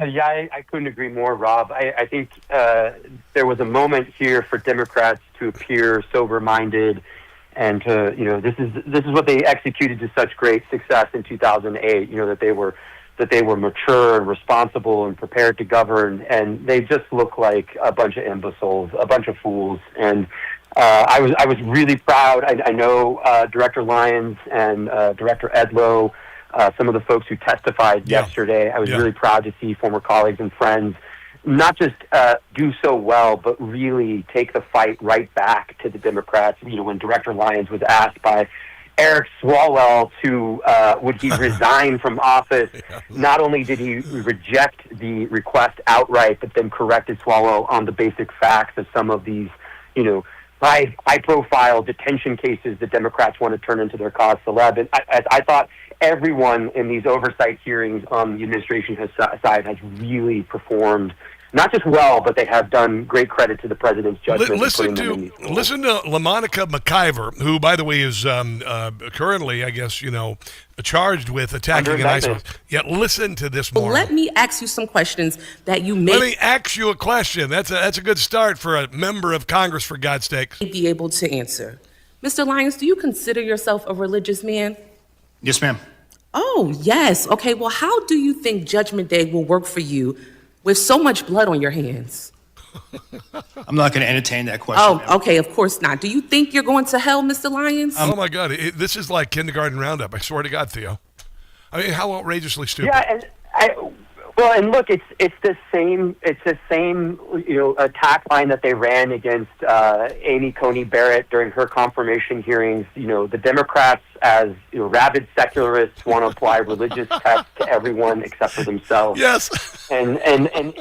Yeah, I couldn't agree more, Rob. I think there was a moment here for Democrats to appear sober-minded, and to this is what they executed to such great success in 2008. That they were mature and responsible and prepared to govern, and they just look like a bunch of imbeciles, a bunch of fools. And I was really proud. I know Director Lyons and Director Edlow. Some of the folks who testified yesterday, I was really proud to see former colleagues and friends not just do so well, but really take the fight right back to the Democrats. When Director Lyons was asked by Eric Swalwell to would he resign from office, not only did he reject the request outright, but then corrected Swalwell on the basic facts of some of these, high-profile detention cases that Democrats want to turn into their cause celeb. And I thought everyone in these oversight hearings on the administration side has really performed not just well, but they have done great credit to the president's judgment. Listen to LaMonica McIver, who, by the way, is currently, I guess, charged with attacking an ICE. Yeah, listen to this more. Let me ask you some questions that you may... Let me ask you a question. That's a good start for a member of Congress, for God's sake. ...be able to answer. Mr. Lyons, do you consider yourself a religious man? Yes, ma'am. Oh, yes. Okay, well, how do you think Judgment Day will work for you with so much blood on your hands? I'm not going to entertain that question. Oh, okay, of course not. Do you think you're going to hell, Mr. Lyons? Oh, my God. This is like Kindergarten Roundup. I swear to God, Theo. I mean, how outrageously stupid. Yeah, and look, it's the same attack line that they ran against Amy Coney Barrett during her confirmation hearings. The Democrats, as rabid secularists, want to apply religious tests to everyone except for themselves. Yes. And in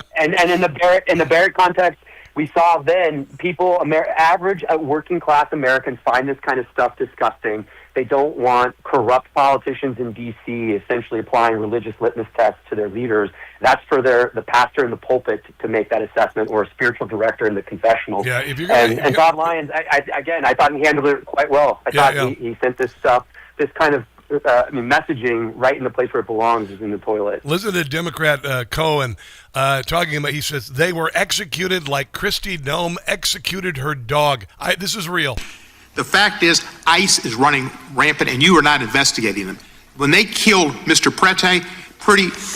the Barrett context, we saw then people, average working class Americans, find this kind of stuff disgusting. They don't want corrupt politicians in D.C. essentially applying religious litmus tests to their leaders. That's for the pastor in the pulpit to make that assessment, or a spiritual director in the confessional. Yeah, if you're and Todd Lyons, I thought he handled it quite well. I thought he sent this stuff, this kind of messaging right in the place where it belongs, is in the toilet. Listen to Democrat Cohen talking about, he says, they were executed like Kristi Noem executed her dog. This is real. The fact is, ICE is running rampant, and you are not investigating them. When they killed Mr. Prete,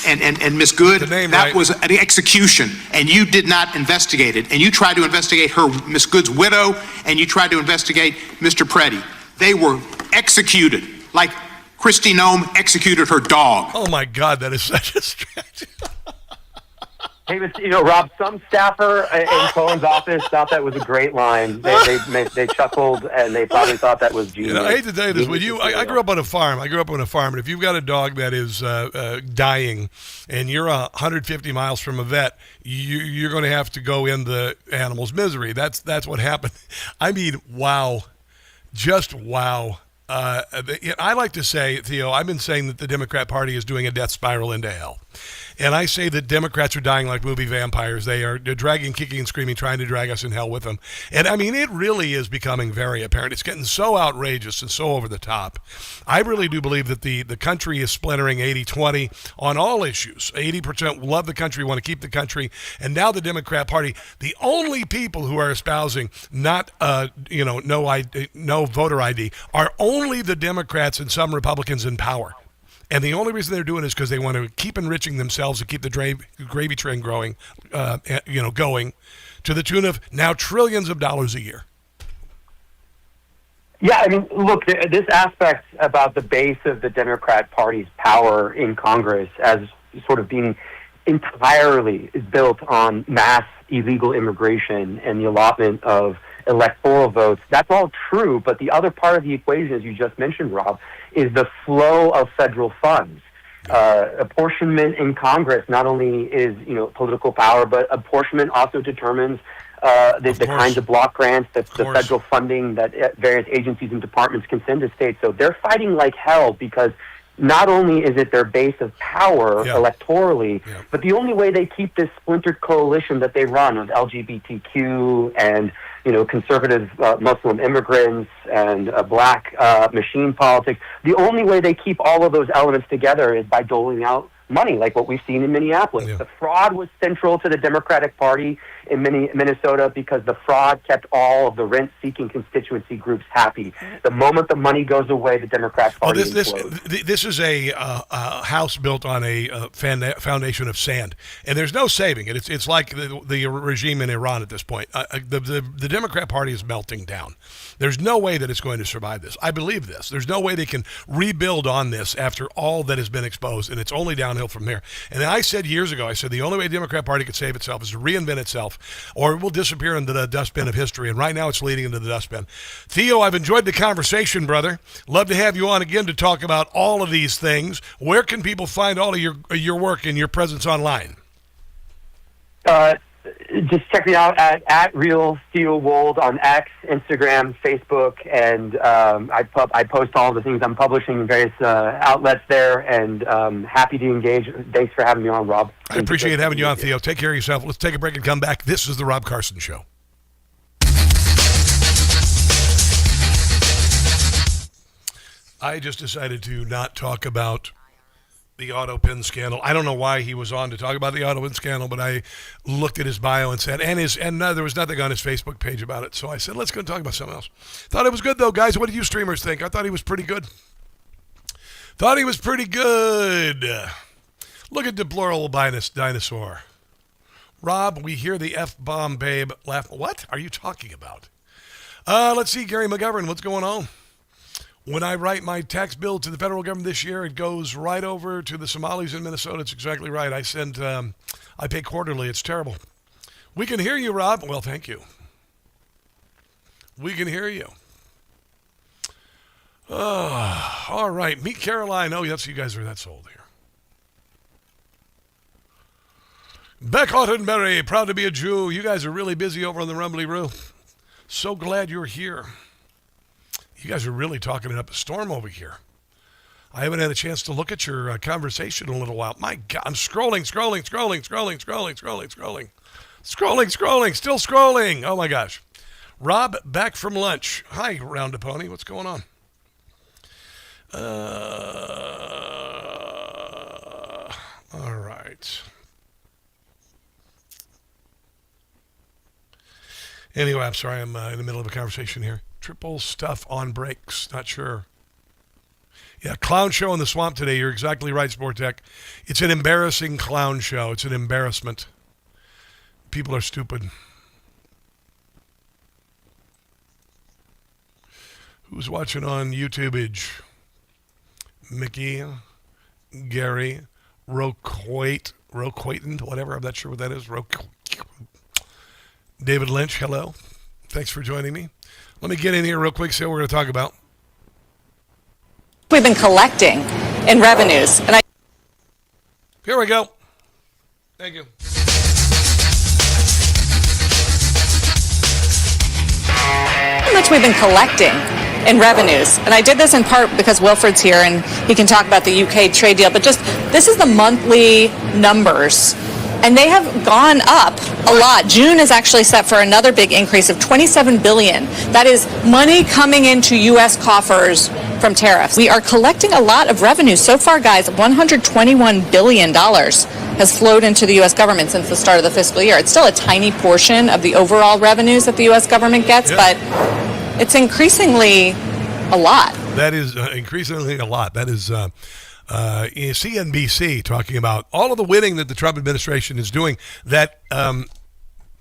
and Miss Good, that was an execution, and you did not investigate it. And you tried to investigate her, Miss Good's widow, and you tried to investigate Mr. Prete. They were executed like Kristi Noem executed her dog. Oh my God, that is such a stretch. Hey, Rob, some staffer in Cohen's office thought that was a great line. They chuckled, and they probably thought that was genius. I hate to tell you this, when I grew up on a farm. And if you've got a dog that is dying, and you're 150 miles from a vet, you're going to have to go in the animal's misery. That's what happened. I mean, wow, just wow. I like to say, Theo, I've been saying that the Democrat Party is doing a death spiral into hell. And I say that Democrats are dying like movie vampires. They're dragging, kicking, and screaming, trying to drag us in hell with them. And, I mean, it really is becoming very apparent. It's getting so outrageous and so over the top. I really do believe that the country is splintering 80-20 on all issues. 80% love the country, want to keep the country. And now the Democrat Party, the only people who are espousing not, no voter ID, are only the Democrats and some Republicans in power. And the only reason they're doing it is because they want to keep enriching themselves and keep the gravy train going to the tune of now trillions of dollars a year. Yeah, I mean, look, this aspect about the base of the Democrat Party's power in Congress as sort of being entirely built on mass illegal immigration and the allotment of electoral votes, that's all true. But the other part of the equation, as you just mentioned, Rob, is the flow of federal funds. Apportionment in Congress not only is, political power, but apportionment also determines the kinds of block grants, the federal funding that various agencies and departments can send to states. So they're fighting like hell because not only is it their base of power electorally, but the only way they keep this splintered coalition that they run of LGBTQ and conservative Muslim immigrants and black machine politics, the only way they keep all of those elements together is by doling out money, like what we've seen in Minneapolis. The fraud was central to the Democratic Party in Minnesota because the fraud kept all of the rent-seeking constituency groups happy. The moment the money goes away, the Democratic Party implodes. This is a house built on a foundation of sand, and there's no saving it. It's like the regime in Iran at this point. The Democrat Party is melting down. There's no way that it's going to survive this. I believe this. There's no way they can rebuild on this after all that has been exposed, and it's only downhill from there. And I said years ago, the only way the Democrat Party could save itself is to reinvent itself, or it will disappear into the dustbin of history. And right now it's leading into the dustbin. Theo, I've enjoyed the conversation, brother. Love to have you on again to talk about all of these things. Where can people find all of your work and your presence online? Just check me out at Real Theo Wold on X, Instagram, Facebook, and I post all the things I'm publishing in various outlets there, and happy to engage. Thanks for having me on, Rob. I appreciate having you on, Theo. Take care of yourself. Let's take a break and come back. This is The Rob Carson Show. I just decided to not talk about the auto pin scandal. I don't know why he was on to talk about the auto pin scandal, but I looked at his bio and said, there was nothing on his Facebook page about it. So I said, let's go and talk about something else. Thought it was good though, guys. What do you streamers think? I thought he was pretty good. Look at deplorable dinosaur. Rob, we hear the F-bomb babe laugh. What are you talking about? Let's see, Gary McGovern, what's going on? When I write my tax bill to the federal government this year, it goes right over to the Somalis in Minnesota. It's exactly right. I pay quarterly. It's terrible. We can hear you, Rob. Well, thank you. We can hear you. All right. Meet Caroline. Oh, yes, you guys are that sold here. Beck Ottenberry, proud to be a Jew. You guys are really busy over on the Rumbly Roo. So glad you're here. You guys are really talking it up a storm over here. I haven't had a chance to look at your conversation in a little while. My God, I'm scrolling. Still scrolling. Oh, my gosh. Rob, back from lunch. Hi, Roundup Pony. What's going on? All right. Anyway, I'm sorry. I'm in the middle of a conversation here. Triple stuff on brakes. Not sure. Yeah, clown show in the swamp today. You're exactly right, Sportech. It's an embarrassing clown show. It's an embarrassment. People are stupid. Who's watching on YouTube? Mickey, Gary, Roquaitan, whatever. I'm not sure what that is. David Lynch, hello. Thanks for joining me. Let me get in here real quick, see what we're going to talk about. We've been collecting in revenues. And Here we go. Thank you. how much we've been collecting in revenues. And I did this in part because Wilfred's here and he can talk about the UK trade deal. But just, this is the monthly numbers. And they have gone up a lot. June is actually set for another big increase of $27 billion. That is money coming into U.S. coffers from tariffs. We are collecting a lot of revenue. So far, guys, $121 billion has flowed into the U.S. government since the start of the fiscal year. It's still a tiny portion of the overall revenues that the U.S. government gets, but it's increasingly a lot. That is increasingly a lot. That is... CNBC talking about all of the winning that the Trump administration is doing that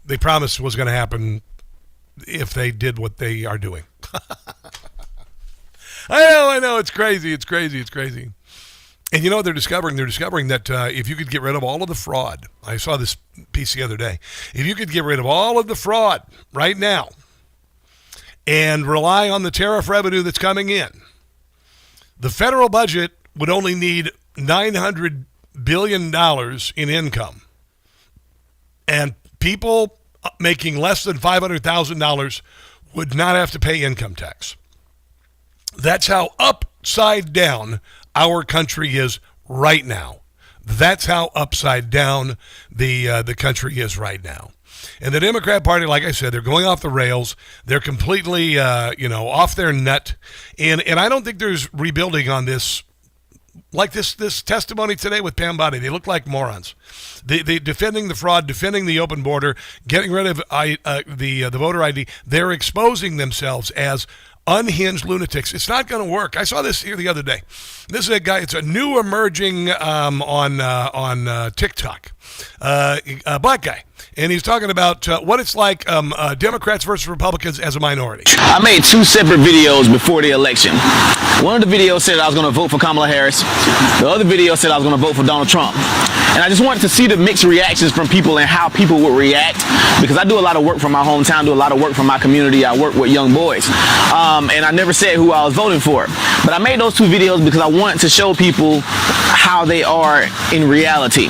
they promised was going to happen if they did what they are doing. I know. It's crazy. It's crazy. And you know what they're discovering? They're discovering that if you could get rid of all of the fraud, I saw this piece the other day, if you could get rid of all of the fraud right now and rely on the tariff revenue that's coming in, the federal budget would only need $900 billion in income. And people making less than $500,000 would not have to pay income tax. That's how upside down our country is right now. That's how upside down the country is right now. And the Democrat Party, like I said, they're going off the rails. They're completely, off their nut. And I don't think there's rebuilding on this. Like this testimony today with Pam Bondi, they look like morons. They defending the fraud, defending the open border, getting rid of the voter ID. They're exposing themselves as unhinged lunatics. It's not going to work. I saw this here the other day. This is a guy. It's a new emerging on TikTok, a black guy. And he's talking about what it's like Democrats versus Republicans as a minority. I made two separate videos before the election. One of the videos said I was going to vote for Kamala Harris. The other video said I was going to vote for Donald Trump. And I just wanted to see the mixed reactions from people and how people would react, because I do a lot of work from my hometown, do a lot of work from my community. I work with young boys. And I never said who I was voting for. But I made those two videos because I wanted to show people how they are in reality.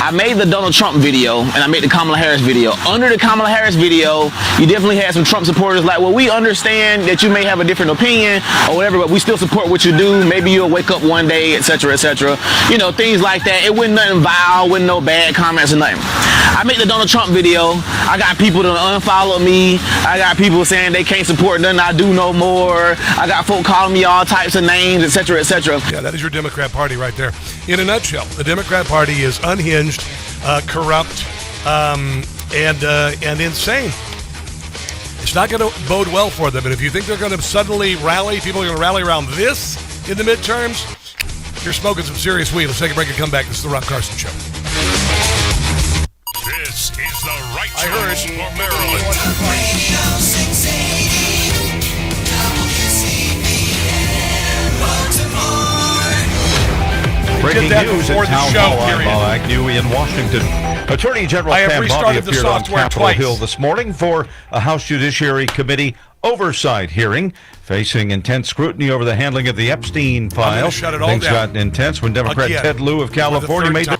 I made the Donald Trump video and I made the Kamala Harris video. Under the Kamala Harris video, you definitely had some Trump supporters like, well, we understand that you may have a different opinion or whatever, but we still support what you do. Maybe you'll wake up one day, etc., etc. You know, things like that. It wasn't nothing vile, wasn't no bad comments or nothing. I made the Donald Trump video. I got people to unfollow me. I got people saying they can't support nothing I do no more. I got folk calling me all types of names, etc., etc. Yeah, that is your Democrat Party right there. In a nutshell, the Democrat Party is unhinged, corrupt, and insane. It's not going to bode well for them. And if you think they're going to suddenly rally, people are going to rally around this in the midterms, you're smoking some serious weed. Let's take a break and come back. This is the Rob Carson Show. This is the right choice for Maryland. Radio 680 WCBN Baltimore. Breaking news at Town Hall Agnew in Washington. Attorney General Pam Bondi appeared on Capitol Hill this morning for a House Judiciary Committee oversight hearing, facing intense scrutiny over the handling of the Epstein file. Things got intense when Democrat Ted Lieu of California made the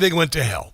They went to hell.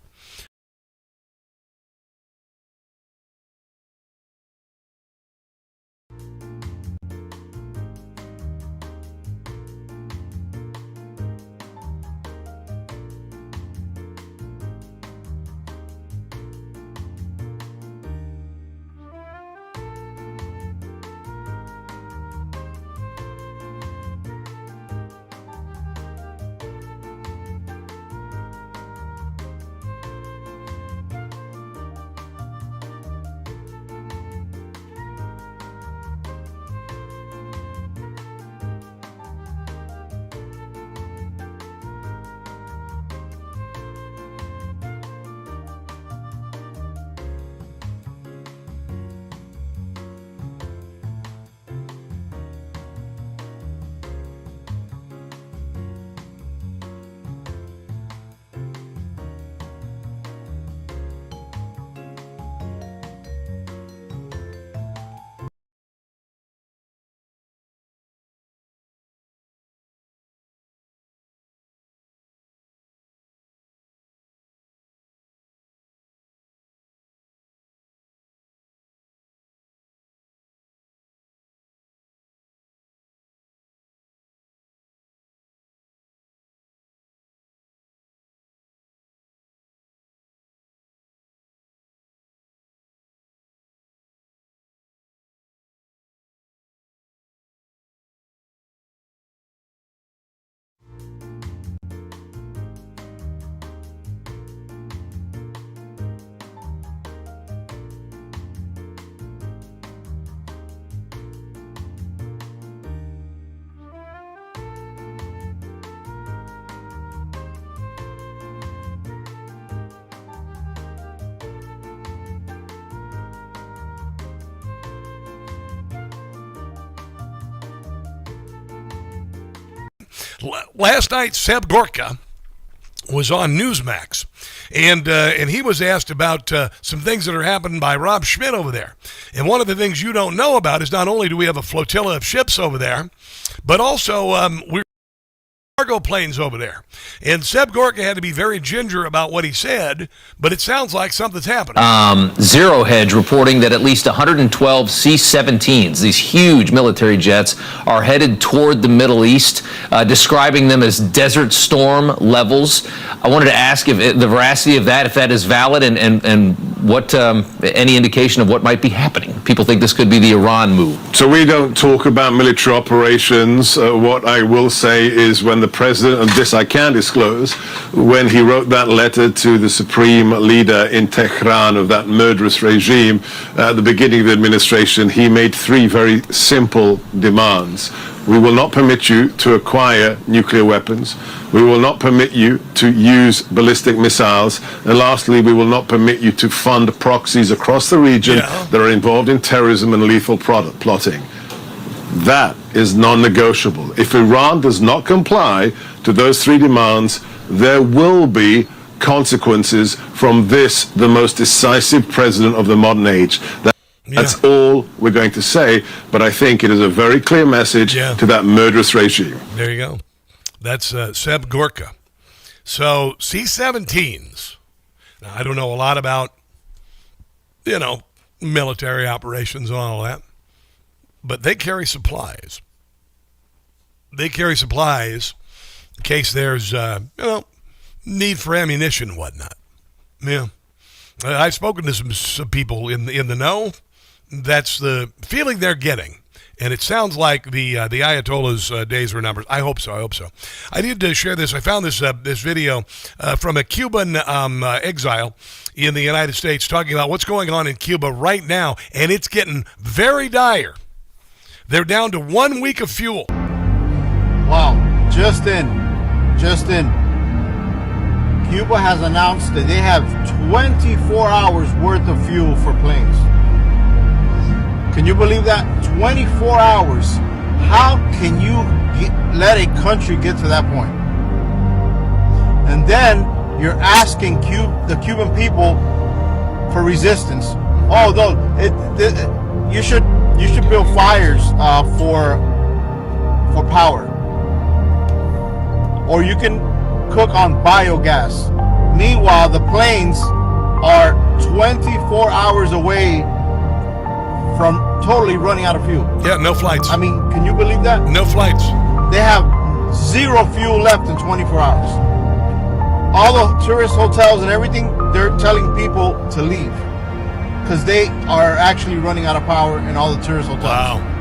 Last night, Seb Gorka was on Newsmax, and he was asked about some things that are happening by Rob Schmidt over there. And one of the things you don't know about is not only do we have a flotilla of ships over there, but also we're cargo planes over there. And Seb Gorka had to be very ginger about what he said, but it sounds like something's happening. Zero Hedge reporting that at least 112 C-17s, these huge military jets, are headed toward the Middle East, describing them as Desert Storm levels. I wanted to ask if the veracity of that, if that is valid, and what any indication of what might be happening. People think this could be the Iran move. So we don't talk about military operations. What I will say is when the president, and this I can disclose, when he wrote that letter to the supreme leader in Tehran of that murderous regime at the beginning of the administration, he made three very simple demands. We will not permit you to acquire nuclear weapons. We will not permit you to use ballistic missiles. And lastly, we will not permit you to fund proxies across the region that are involved in terrorism and lethal plotting. That is non-negotiable. If Iran does not comply to those three demands, there will be consequences from this, the most decisive president of the modern age. That's all we're going to say, but I think it is a very clear message to that murderous regime. There you go. That's Seb Gorka. So C-17s. Now, I don't know a lot about, military operations and all that, but they carry supplies. They carry supplies in case there's, need for ammunition and whatnot. Yeah. I've spoken to some people in the know. That's the feeling they're getting. And it sounds like the Ayatollah's days are numbered. I hope so. I need to share this. I found this video from a Cuban exile in the United States talking about what's going on in Cuba right now, and it's getting very dire. They're down to 1 week of fuel. Wow, just in, Cuba has announced that they have 24 hours worth of fuel for planes. Can you believe that? 24 hours. How can you let a country get to that point? And then you're asking the Cuban people for resistance. Oh, you should build fires for power, or you can cook on biogas. Meanwhile, the planes are 24 hours away from totally running out of fuel. Yeah, no flights. I mean, can you believe that? No flights. They have zero fuel left in 24 hours. All the tourist hotels and everything, they're telling people to leave because they are actually running out of power in all the tourist hotels. Wow.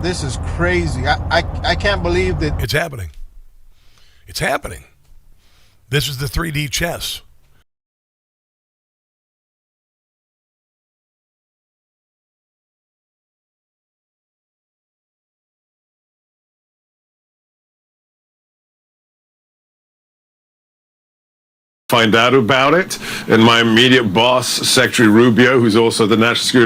This is crazy. I can't believe that. It's happening. It's happening. This is the 3D chess. Find out about it, and my immediate boss, Secretary Rubio, who's also the National Security